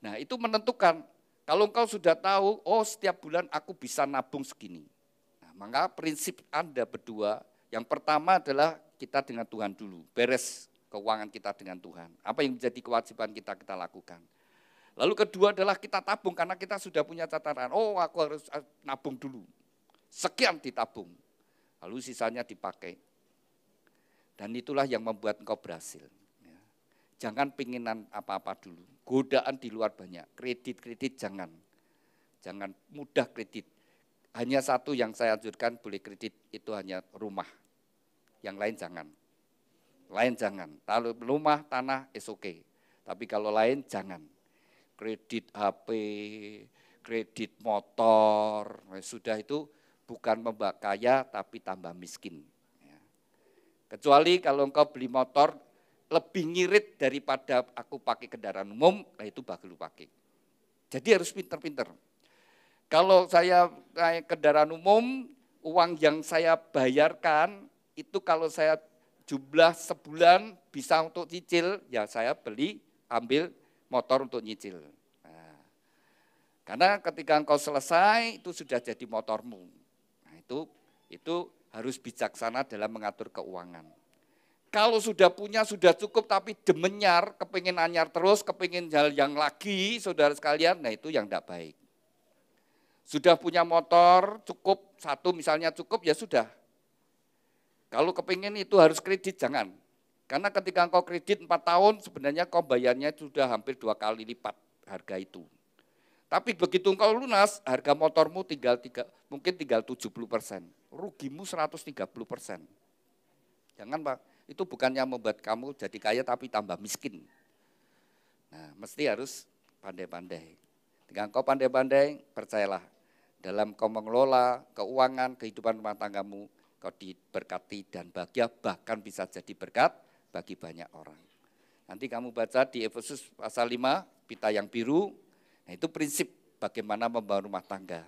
Nah itu menentukan, kalau engkau sudah tahu, oh setiap bulan aku bisa nabung segini. Nah, maka prinsip Anda berdua, yang pertama adalah kita dengan Tuhan dulu, beres keuangan kita dengan Tuhan. Apa yang menjadi kewajiban kita lakukan. Lalu kedua adalah kita tabung, karena kita sudah punya catatan, oh aku harus nabung dulu. Sekian ditabung, lalu sisanya dipakai. Dan itulah yang membuat engkau berhasil. Jangan pinginan apa-apa dulu, godaan di luar banyak, kredit jangan mudah kredit. Hanya satu yang saya anjurkan boleh kredit, itu hanya rumah, yang lain jangan. Kalau rumah, tanah, is okay. Tapi kalau lain jangan. Kredit HP, kredit motor, sudah itu bukan membuat kaya tapi tambah miskin. Kecuali kalau engkau beli motor, lebih ngirit daripada aku pakai kendaraan umum, nah itu baru pakai. Jadi harus pinter-pinter. Kalau saya naik kendaraan umum, uang yang saya bayarkan, itu kalau saya jumlah sebulan bisa untuk cicil, ya saya ambil motor untuk nyicil. Nah, karena ketika engkau selesai, itu sudah jadi motormu. Nah itu harus bijaksana dalam mengatur keuangan. Kalau sudah punya, sudah cukup, tapi demenyar, kepingin anyar terus, kepingin hal yang lagi, saudara sekalian, nah itu yang tidak baik. Sudah punya motor, cukup, satu misalnya cukup, ya sudah. Kalau kepingin itu harus kredit, jangan. Karena ketika engkau kredit 4 tahun, sebenarnya kau bayarnya sudah hampir 2 kali lipat harga itu. Tapi begitu engkau lunas, harga motormu mungkin tinggal 70%. Rugimu 130%. Jangan Pak. Itu bukannya membuat kamu jadi kaya tapi tambah miskin. Nah, mesti harus pandai-pandai. Dengan kau pandai-pandai, percayalah, dalam kau mengelola keuangan, kehidupan rumah tanggamu, kau diberkati dan bahagia, bahkan bisa jadi berkat bagi banyak orang. Nanti kamu baca di Efesus pasal 5, pita yang biru, nah itu prinsip bagaimana membangun rumah tangga.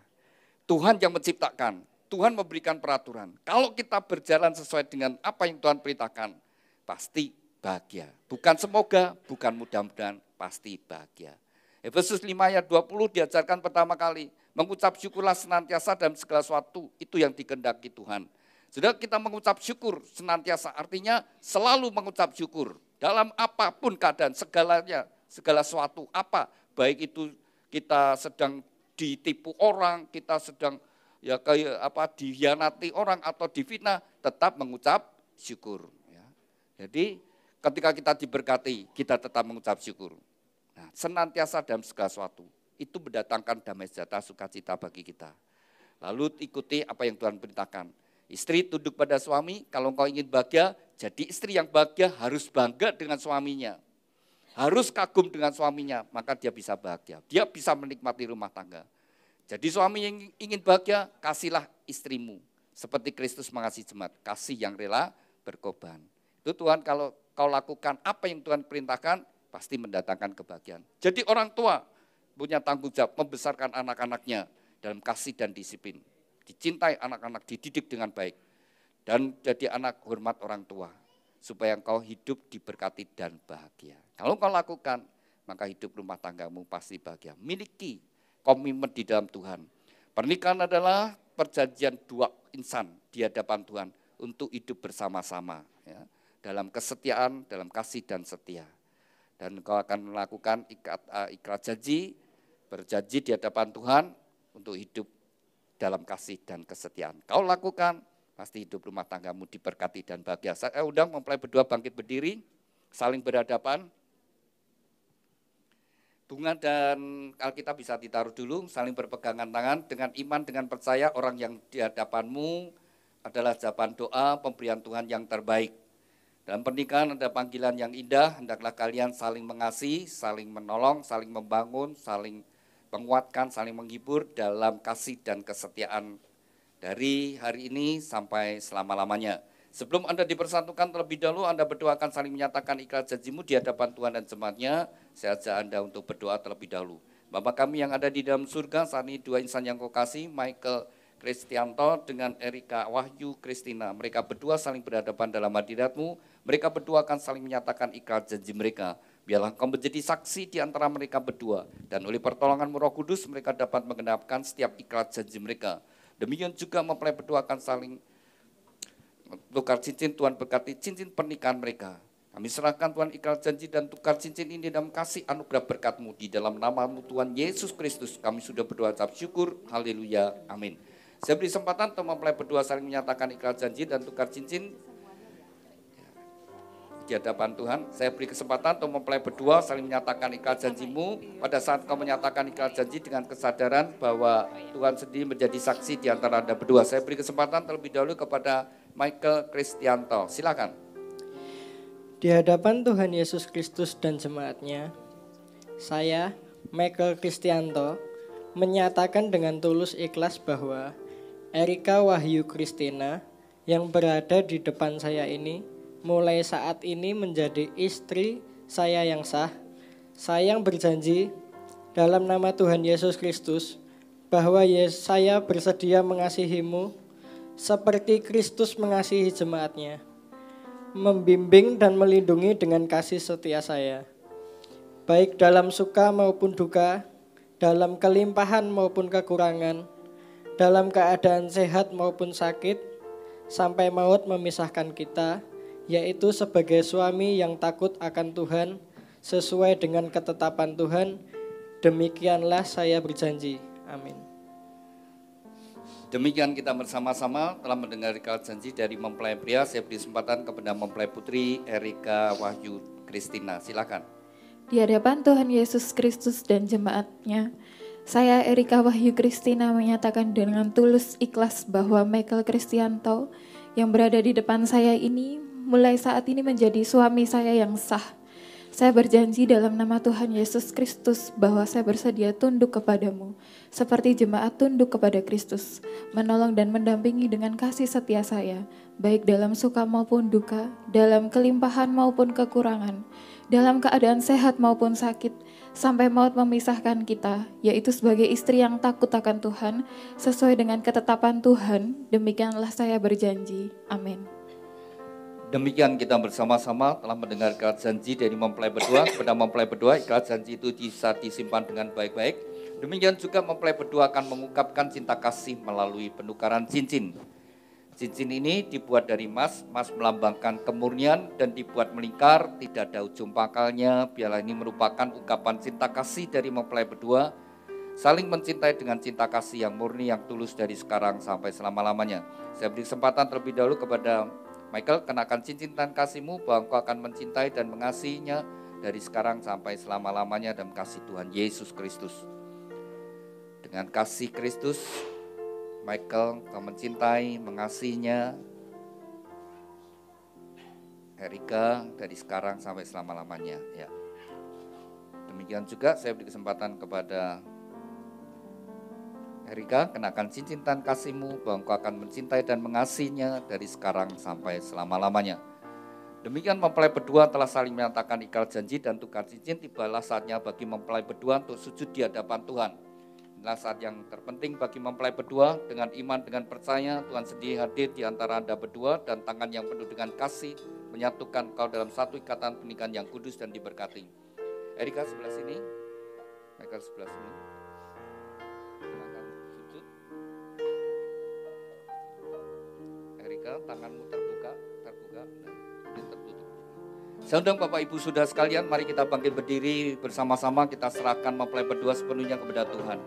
Tuhan yang menciptakan, Tuhan memberikan peraturan. Kalau kita berjalan sesuai dengan apa yang Tuhan perintahkan, pasti bahagia. Bukan semoga, bukan mudah-mudahan, pasti bahagia. Efesus 5 ayat 20 diajarkan pertama kali, mengucap syukurlah senantiasa dalam segala sesuatu, itu yang dikehendaki Tuhan. Sudah kita mengucap syukur senantiasa, artinya selalu mengucap syukur. Dalam apapun keadaan, segalanya, segala sesuatu, apa, baik itu kita sedang ditipu orang, kita sedang dihianati orang atau difitnah, tetap mengucap syukur. Ya. Jadi ketika kita diberkati, kita tetap mengucap syukur. Nah, senantiasa dalam segala sesuatu, itu mendatangkan damai sejahtera, sukacita bagi kita. Lalu ikuti apa yang Tuhan perintahkan. Istri tunduk pada suami, kalau engkau ingin bahagia, jadi istri yang bahagia harus bangga dengan suaminya. Harus kagum dengan suaminya, maka dia bisa bahagia. Dia bisa menikmati rumah tangga. Jadi suami yang ingin bahagia, kasihlah istrimu. Seperti Kristus mengasihi jemaat, kasih yang rela berkorban. Itu Tuhan, kalau kau lakukan apa yang Tuhan perintahkan, pasti mendatangkan kebahagiaan. Jadi orang tua punya tanggung jawab membesarkan anak-anaknya dalam kasih dan disiplin. Dicintai anak-anak, dididik dengan baik. Dan jadi anak hormat orang tua. Supaya engkau hidup diberkati dan bahagia. Kalau engkau lakukan, maka hidup rumah tanggamu pasti bahagia. Miliki komitmen di dalam Tuhan. Pernikahan adalah perjanjian dua insan di hadapan Tuhan untuk hidup bersama-sama. Ya, dalam kesetiaan, dalam kasih dan setia. Dan engkau akan melakukan ikrar janji, berjanji di hadapan Tuhan untuk hidup dalam kasih dan kesetiaan. Kau lakukan, pasti hidup rumah tanggamu diberkati dan bahagia. Saya undang mempelai berdua bangkit berdiri, saling berhadapan. Bunga dan Alkitab bisa ditaruh dulu, saling berpegangan tangan dengan iman, dengan percaya orang yang di hadapanmu adalah jawaban doa, pemberian Tuhan yang terbaik. Dalam pernikahan ada panggilan yang indah, hendaklah kalian saling mengasihi, saling menolong, saling membangun, saling menguatkan, saling menghibur dalam kasih dan kesetiaan dari hari ini sampai selama-lamanya. Sebelum Anda dipersatukan terlebih dahulu, Anda berdoa akan saling menyatakan ikrar janjimu di hadapan Tuhan dan jemaatnya. Saya ajak Anda untuk berdoa terlebih dahulu. Bapa kami yang ada di dalam surga, saat ini dua insan yang kau kasih, Michael Kristianto dengan Erika Wahyu Kristina. Mereka berdua saling berhadapan dalam hadirat-Mu. Mereka berdua akan saling menyatakan ikrar janji mereka. Biarlah Engkau menjadi saksi di antara mereka berdua. Dan oleh pertolongan-Mu Roh Kudus, mereka dapat menggenapkan setiap ikrar janji mereka. Demikian juga mempelai berdua akan saling tukar cincin. Tuhan berkati cincin pernikahan mereka. Kami serahkan Tuhan ikrar janji dan tukar cincin ini dalam kasih anugerah berkat-Mu. Di dalam nama-Mu Tuhan Yesus Kristus kami sudah berdoa ucap syukur. Haleluya. Amin. Saya beri kesempatan untuk mempelai berdua saling menyatakan ikrar janji dan tukar cincin di hadapan Tuhan. Saya beri kesempatan untuk mempelai berdua saling menyatakan ikrar janjimu. Pada saat kau menyatakan ikrar janji dengan kesadaran bahwa Tuhan sendiri menjadi saksi di antara Anda berdua. Saya beri kesempatan terlebih dahulu kepada Michael Kristianto. Silakan. Di hadapan Tuhan Yesus Kristus dan jemaatnya, saya, Michael Kristianto, menyatakan dengan tulus ikhlas bahwa Erika Wahyu Kristina yang berada di depan saya ini mulai saat ini menjadi istri saya yang sah. Saya yang berjanji dalam nama Tuhan Yesus Kristus bahwa saya bersedia mengasihimu seperti Kristus mengasihi jemaatnya, membimbing dan melindungi dengan kasih setia saya, baik dalam suka maupun duka, dalam kelimpahan maupun kekurangan, dalam keadaan sehat maupun sakit, sampai maut memisahkan kita, yaitu sebagai suami yang takut akan Tuhan, sesuai dengan ketetapan Tuhan, demikianlah saya berjanji. Amin. Demikian kita bersama-sama telah mendengar ikrar janji dari mempelai pria. Saya beri kesempatan kepada mempelai putri Erika Wahyu Kristina. Silakan. Di hadapan Tuhan Yesus Kristus dan jemaatnya, saya Erika Wahyu Kristina menyatakan dengan tulus ikhlas bahwa Michael Kristianto yang berada di depan saya ini mulai saat ini menjadi suami saya yang sah. Saya berjanji dalam nama Tuhan Yesus Kristus bahwa saya bersedia tunduk kepadamu, seperti jemaat tunduk kepada Kristus, menolong dan mendampingi dengan kasih setia saya, baik dalam suka maupun duka, dalam kelimpahan maupun kekurangan, dalam keadaan sehat maupun sakit, sampai maut memisahkan kita, yaitu sebagai istri yang takut akan Tuhan, sesuai dengan ketetapan Tuhan, demikianlah saya berjanji. Amin. Demikian kita bersama-sama telah mendengar ikhlas janji dari mempelai berdua kepada mempelai berdua. Ikhlas janji itu bisa disimpan dengan baik-baik. Demikian juga mempelai berdua akan mengungkapkan cinta kasih melalui penukaran cincin. Cincin ini dibuat dari emas, emas melambangkan kemurnian dan dibuat melingkar, tidak ada ujung pangkalnya. Biarlah ini merupakan ungkapan cinta kasih dari mempelai berdua, saling mencintai dengan cinta kasih yang murni, yang tulus dari sekarang sampai selama-lamanya. Saya beri kesempatan terlebih dahulu kepada Michael, kenakan cincin tangan kasihmu bahwa engkau akan mencintai dan mengasihinya dari sekarang sampai selama-lamanya dalam kasih Tuhan Yesus Kristus. Dengan kasih Kristus, Michael, engkau mencintai, mengasihinya Erika dari sekarang sampai selama-lamanya. Ya. Demikian juga saya beri kesempatan kepada Erika, kenakan cincin tangan kasihmu bahwa engkau akan mencintai dan mengasihinya dari sekarang sampai selama-lamanya. Demikian mempelai berdua telah saling menyatakan ikhlas janji dan tukar cincin. Tibalah saatnya bagi mempelai berdua untuk sujud di hadapan Tuhan. Inilah saat yang terpenting bagi mempelai berdua. Dengan iman, dengan percaya, Tuhan sendiri hadir di antara Anda berdua dan tangan yang penuh dengan kasih menyatukan kau dalam satu ikatan pernikahan yang kudus dan diberkati. Erika sebelah sini, Michael sebelah sini. Silakan sujud. Erika, tanganmu terbuka, dan tertutup. Saya undang Bapak Ibu Saudara sekalian, mari kita bangkit berdiri bersama-sama, kita serahkan mempelai berdua sepenuhnya kepada Tuhan.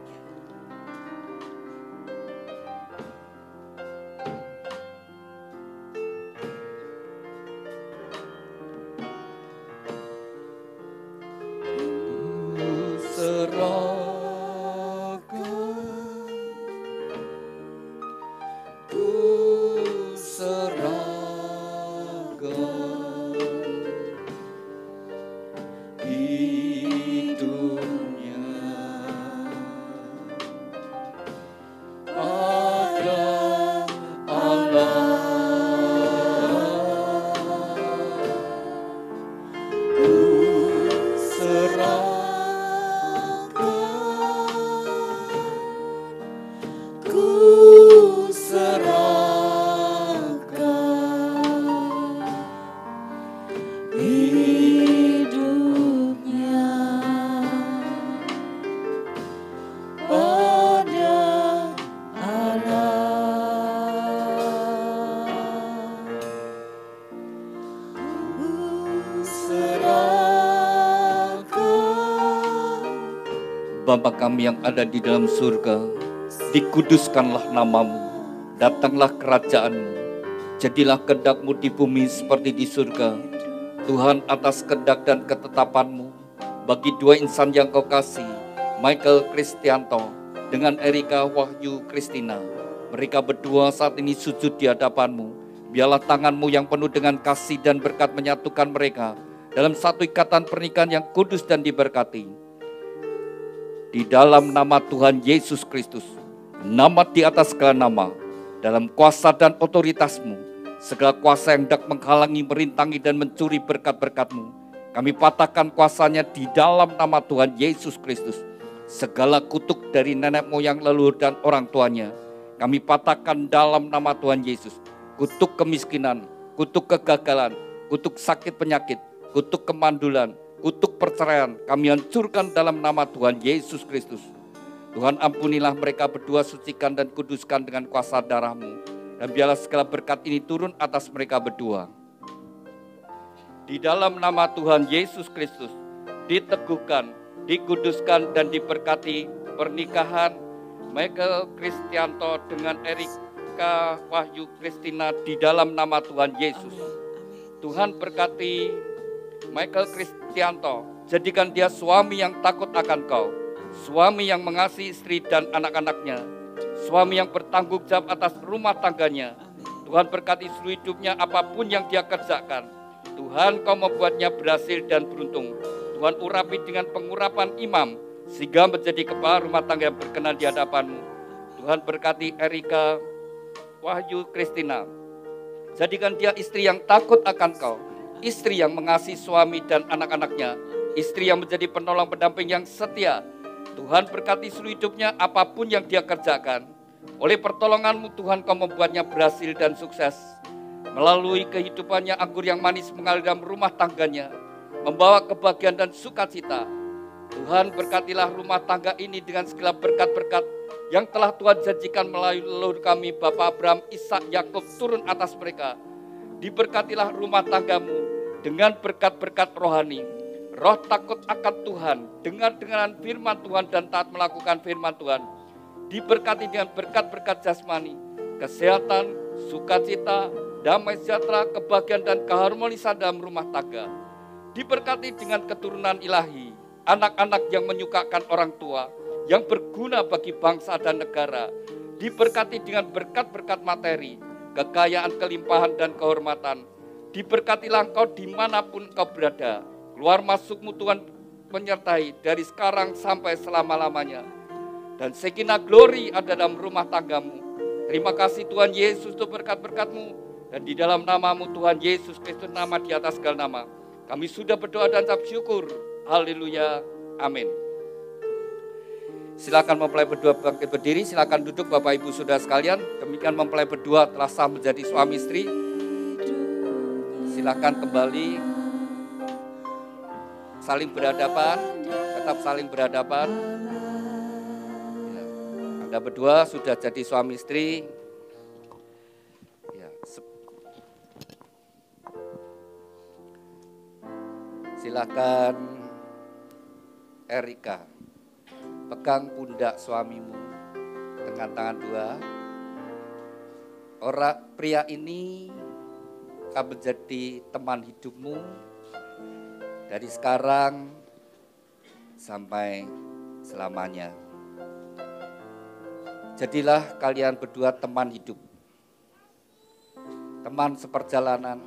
Bapa kami yang ada di dalam surga, dikuduskanlah namamu, datanglah kerajaanmu, jadilah kehendak-mu di bumi seperti di surga. Tuhan, atas kehendak dan ketetapanmu, bagi dua insan yang kau kasih, Michael Kristianto dengan Erika Wahyu Kristina, mereka berdua saat ini sujud di hadapanmu. Biarlah tanganmu yang penuh dengan kasih dan berkat menyatukan mereka dalam satu ikatan pernikahan yang kudus dan diberkati. Di dalam nama Tuhan Yesus Kristus, nama di atas segala nama, dalam kuasa dan otoritasmu, segala kuasa yang hendak menghalangi, merintangi dan mencuri berkat-berkat-mu, kami patahkan kuasanya di dalam nama Tuhan Yesus Kristus. Segala kutuk dari nenek moyang leluhur dan orang tuanya, kami patahkan dalam nama Tuhan Yesus. Kutuk kemiskinan, kutuk kegagalan, kutuk sakit penyakit, kutuk kemandulan, kutuk perceraian, kami hancurkan dalam nama Tuhan Yesus Kristus. Tuhan, ampunilah mereka berdua, sucikan dan kuduskan dengan kuasa darah-Mu. Dan biarlah segala berkat ini turun atas mereka berdua. Di dalam nama Tuhan Yesus Kristus, diteguhkan, dikuduskan dan diberkati pernikahan Michael Kristianto dengan Erika Wahyu Kristina di dalam nama Tuhan Yesus. Tuhan berkati Michael Kristianto, jadikan dia suami yang takut akan Kau, suami yang mengasihi istri dan anak-anaknya, suami yang bertanggung jawab atas rumah tangganya. Tuhan berkati seluruh hidupnya, apapun yang dia kerjakan. Tuhan, Kau membuatnya berhasil dan beruntung. Tuhan, urapi dengan pengurapan imam, sehingga menjadi kepala rumah tangga yang berkenan di hadapan-Mu. Tuhan berkati Erika Wahyu Kristina, jadikan dia istri yang takut akan Kau, istri yang mengasihi suami dan anak-anaknya, istri yang menjadi penolong pendamping yang setia. Tuhan berkati seluruh hidupnya, apapun yang dia kerjakan. Oleh pertolongan-Mu Tuhan, Kau membuatnya berhasil dan sukses. Melalui kehidupannya, anggur yang manis mengalir dalam rumah tangganya, membawa kebahagiaan dan sukacita. Tuhan, berkatilah rumah tangga ini dengan segala berkat-berkat yang telah Tuhan janjikan melalui leluhur kami, Bapak Abraham, Ishak, Yakub, turun atas mereka. Diberkatilah rumah tanggamu dengan berkat-berkat rohani. Roh takut akan Tuhan, dengar-dengaran firman Tuhan dan taat melakukan firman Tuhan. Diberkati dengan berkat-berkat jasmani, kesehatan, sukacita, damai sejahtera, kebahagiaan dan keharmonisan dalam rumah tangga. Diberkati dengan keturunan ilahi, anak-anak yang menyukakan orang tua, yang berguna bagi bangsa dan negara. Diberkati dengan berkat-berkat materi, kekayaan, kelimpahan, dan kehormatan. Diberkatilah engkau dimanapun kau berada. Keluar masukmu Tuhan menyertai dari sekarang sampai selama-lamanya. Dan sekinah glory ada dalam rumah tanggamu. Terima kasih Tuhan Yesus untuk berkat-berkat-Mu. Dan di dalam namamu Tuhan Yesus Kristus, nama di atas segala nama, kami sudah berdoa dan ucap syukur. Haleluya. Amin. Silakan mempelai berdua bangkit berdiri. Silakan duduk Bapak Ibu Saudara sekalian. Demikian mempelai berdua telah sah menjadi suami istri. Silakan kembali saling berhadapan. Tetap saling berhadapan. Ya, Anda berdua sudah jadi suami istri. Ya, silakan Erika, pegang pundak suamimu dengan tangan dua. Orang pria ini akan menjadi teman hidupmu dari sekarang sampai selamanya. Jadilah kalian berdua teman hidup, teman seperjalanan,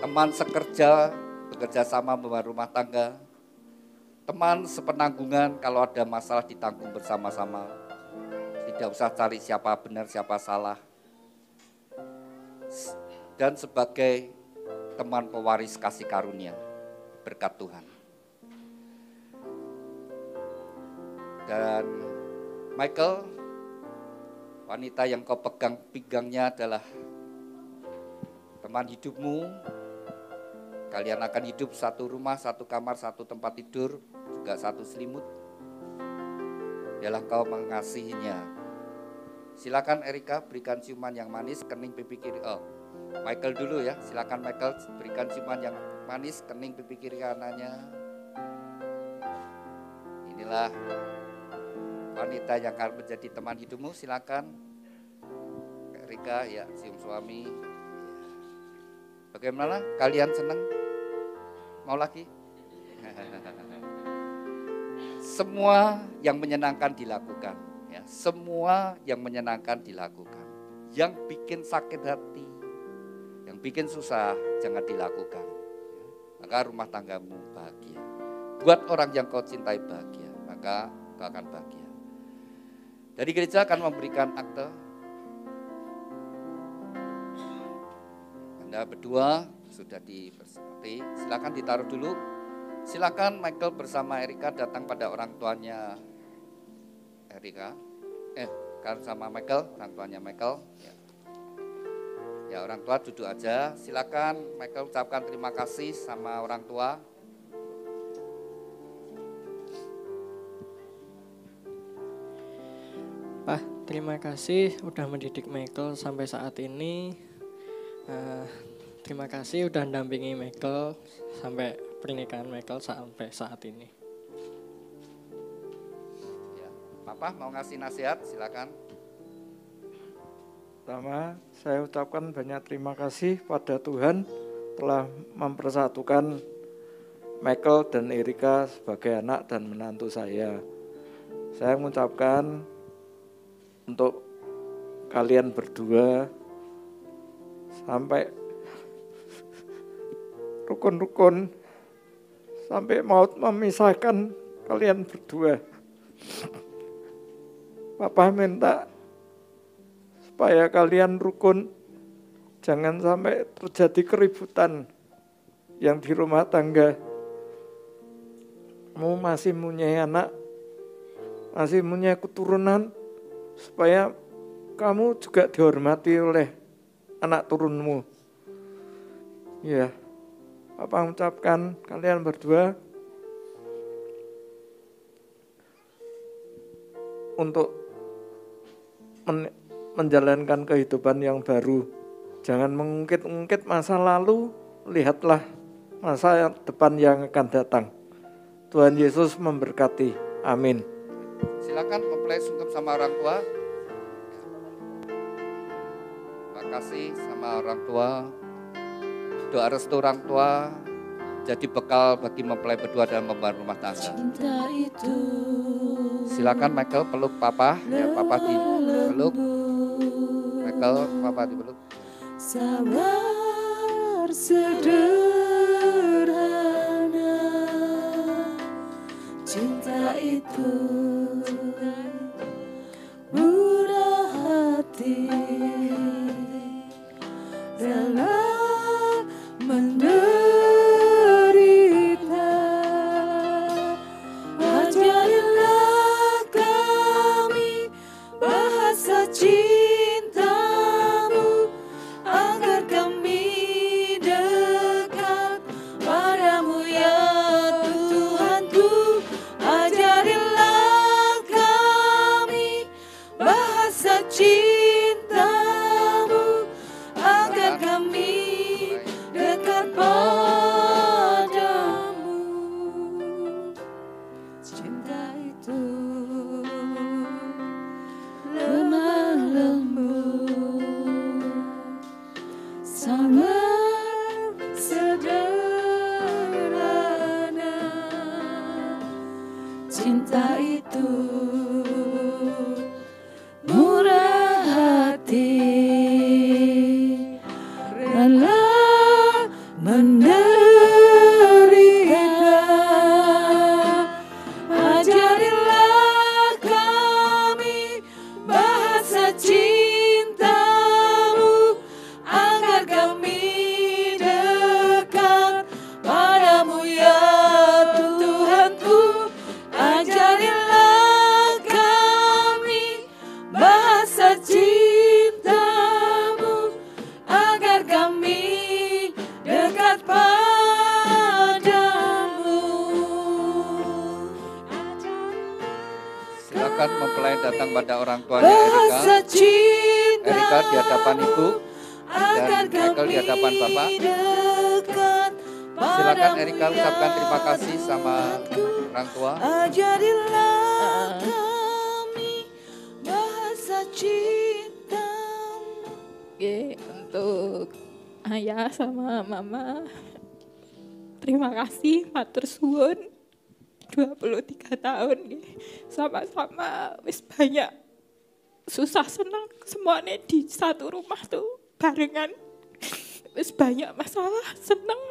teman sekerja, bekerja sama membangun rumah tangga, teman sepenanggungan, kalau ada masalah ditanggung bersama-sama. Tidak usah cari siapa benar, siapa salah. Dan sebagai teman pewaris kasih karunia, berkat Tuhan. Dan Michael, wanita yang kau pegang pinggangnya adalah teman hidupmu. Kalian akan hidup satu rumah, satu kamar, satu tempat tidur, juga satu selimut. Biarlah kau mengasihinya. Silakan Erika berikan ciuman yang manis kening pipi kiri. Oh, Michael dulu ya. Silakan Michael berikan ciuman yang manis kening pipi kiri kanannya. Inilah wanita yang akan menjadi teman hidupmu. Silakan Erika, ya, cium suami. Bagaimana? Kalian senang? Mau lagi? Semua yang menyenangkan dilakukan, ya. Semua yang menyenangkan dilakukan. Yang bikin sakit hati, yang bikin susah, jangan dilakukan. Maka rumah tanggamu bahagia. Buat orang yang kau cintai bahagia, maka kau akan bahagia. Dari gereja akan memberikan akte. Anda berdua sudah diberkati, silakan ditaruh dulu. Silakan Michael bersama Erika datang pada orang tuanya Erika. Kan sama Michael, orang tuanya Michael. Ya, orang tua duduk aja. Silakan Michael ucapkan terima kasih sama orang tua. Pak, terima kasih udah mendidik Michael sampai saat ini. Terima kasih udah mendampingi Michael sampai pernikahan Michael sampai saat ini. Ya, Papa mau ngasih nasihat, silakan. Pertama, saya ucapkan banyak terima kasih pada Tuhan telah mempersatukan Michael dan Erika sebagai anak dan menantu saya. Saya mengucapkan untuk kalian berdua sampai rukun-rukun, sampai maut memisahkan kalian berdua. Papa minta supaya kalian rukun, jangan sampai terjadi keributan yang di rumah tangga. Kamu masih punya anak, masih punya keturunan, supaya kamu juga dihormati oleh anak turunmu. Ya, Papa mengucapkan kalian berdua untuk menjalankan kehidupan yang baru. Jangan mengungkit-ungkit masa lalu, lihatlah masa depan yang akan datang. Tuhan Yesus memberkati. Amin. Silakan mempelai sungkem sama orang tua. Terima kasih sama orang tua. Doa restu orang tua jadi bekal bagi mempelai berdua dalam membangun rumah tangga. Silakan Michael peluk Papa, ya Papa dipeluk. Michael, Papa dipeluk. Sabar sederhana, cinta itu murah hati, rela menderita. Ajarilah kami bahasa cintamu, agar kami dekat padamu ya Tuhanku. Ajarilah kami bahasa cintamu, agar kami dekat padamu. Cinta itu lemah lembut, sabar sederhana. Cinta itu murah hati, rela menderita. Ajarilah kami bahasa cintamu, agar kami dekat padamu ya Tuhanku. Ajarilah kami bahasa cintamu, agar kami dekat padamu. Silakan mempelai datang pada orang tuanya Erika. Erika di hadapan ibu dan Michael di hadapan bapak. Silakan Erika ucapkan terima kasih sama orang tua. Ajarilah kami bahasa cintamu. Oke, untuk ayah sama mama, terima kasih, matur suwun. 23 tahun nggih. Sama-sama wis banyak susah senang semuanya di satu rumah tuh barengan. Wis banyak masalah, seneng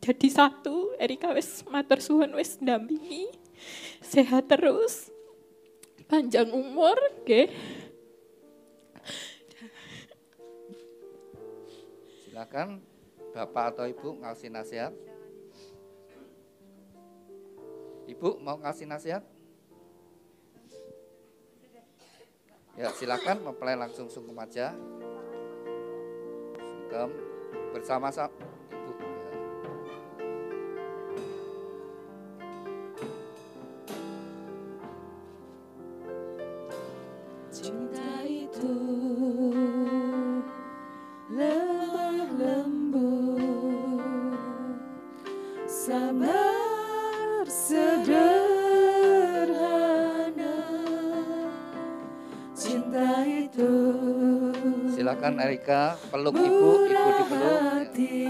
jadi satu. Erika wis matur suwun wis ndampingi. Sehat terus. Panjang umur nggih. Silakan Bapak atau Ibu ngasih nasihat. Ibu mau ngasih nasihat? Ya silakan mempelai langsung sungkem aja. Sungkem bersama-sama Ibu. Ya. Cinta itu lemah lembut, sabar sederhana. Cinta itu Silakan Erika peluk Ibu, Ibu dipeluk. hati,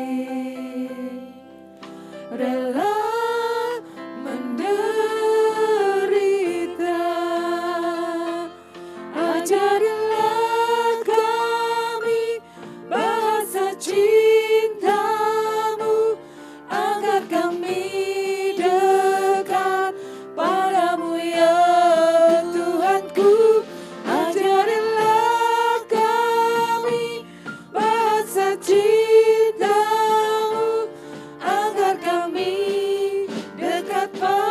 rela menderita. Ajarilah kami bahasa cintamu, agar kami dekat padamu ya Tuhanku. Ajarilah kami bahasa cintamu, agar kami dekat padamu.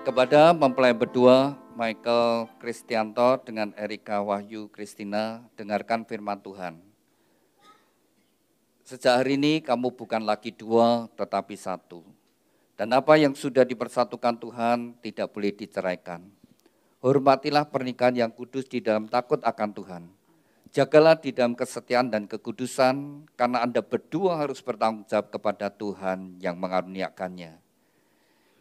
Kepada mempelai berdua, Michael Kristianto dengan Erika Wahyu Kristina, dengarkan firman Tuhan. Sejak hari ini kamu bukan lagi dua, tetapi satu. Dan apa yang sudah dipersatukan Tuhan tidak boleh diceraikan. Hormatilah pernikahan yang kudus di dalam takut akan Tuhan. Jagalah di dalam kesetiaan dan kekudusan, karena Anda berdua harus bertanggung jawab kepada Tuhan yang mengaruniakannya.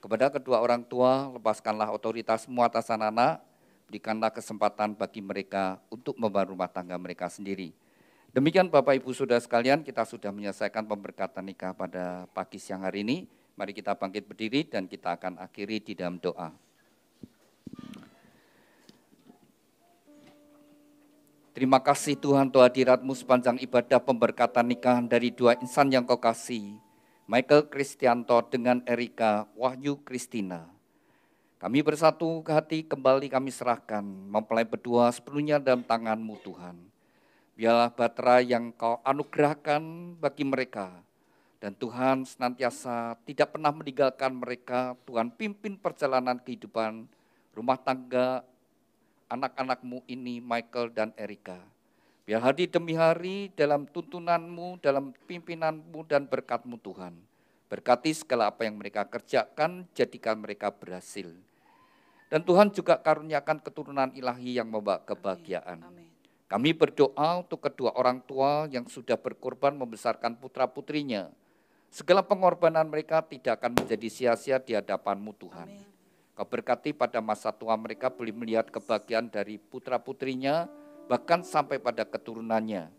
Kepada kedua orang tua, lepaskanlah otoritasmu atas anak-anak, berikanlah kesempatan bagi mereka untuk membangun rumah tangga mereka sendiri. Demikian Bapak Ibu Saudara sekalian, kita sudah menyelesaikan pemberkatan nikah pada pagi siang hari ini. Mari kita bangkit berdiri dan kita akan akhiri di dalam doa. Terima kasih Tuhan untuk hadirat-Mu sepanjang ibadah pemberkatan nikahan dari dua insan yang Kau kasih, Michael Kristianto dengan Erika Wahyu Kristina. Kami bersatu hati kembali kami serahkan, mempelai berdua sepenuhnya dalam tangan-Mu Tuhan. Biarlah bahtera yang Kau anugerahkan bagi mereka. Dan Tuhan senantiasa tidak pernah meninggalkan mereka. Tuhan pimpin perjalanan kehidupan rumah tangga anak-anak-Mu ini, Michael dan Erika. Biar hari demi hari dalam tuntunan-Mu, dalam pimpinan-Mu dan berkat-Mu Tuhan. Berkati segala apa yang mereka kerjakan, jadikan mereka berhasil. Dan Tuhan juga karuniakan keturunan ilahi yang membawa kebahagiaan. Amin. Kami berdoa untuk kedua orang tua yang sudah berkorban membesarkan putra-putrinya. Segala pengorbanan mereka tidak akan menjadi sia-sia di hadapan-Mu Tuhan. Amin. Kau berkati pada masa tua mereka boleh melihat kebahagiaan dari putra-putrinya, bahkan sampai pada keturunannya.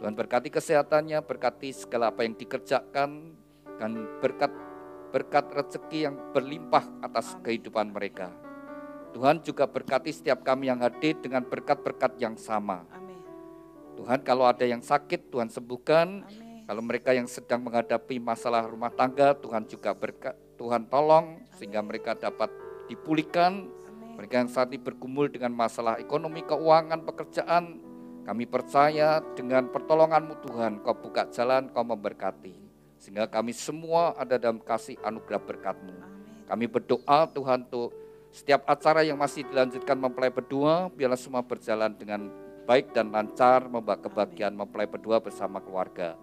Tuhan berkati kesehatannya, berkati segala apa yang dikerjakan, dan berkat rezeki yang berlimpah atas kehidupan mereka. Tuhan juga berkati setiap kami yang hadir dengan berkat-berkat yang sama. Amin. Tuhan kalau ada yang sakit, Tuhan sembuhkan. Amin. Kalau mereka yang sedang menghadapi masalah rumah tangga, Tuhan juga berkat, Tuhan tolong sehingga mereka dapat dipulihkan. Mereka yang saat ini bergumul dengan masalah ekonomi, keuangan, pekerjaan, kami percaya dengan pertolongan-Mu Tuhan, Kau buka jalan, Kau memberkati. Sehingga kami semua ada dalam kasih anugerah berkat-Mu. Kami berdoa Tuhan untuk setiap acara yang masih dilanjutkan mempelai berdua, biarlah semua berjalan dengan baik dan lancar, membawa kebahagiaan mempelai berdua bersama keluarga.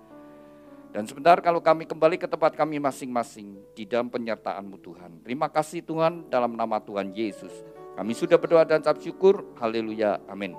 Dan sebentar kalau kami kembali ke tempat kami masing-masing di dalam penyertaan-Mu Tuhan. Terima kasih Tuhan dalam nama Tuhan Yesus. Kami sudah berdoa dan ucap syukur. Haleluya. Amin.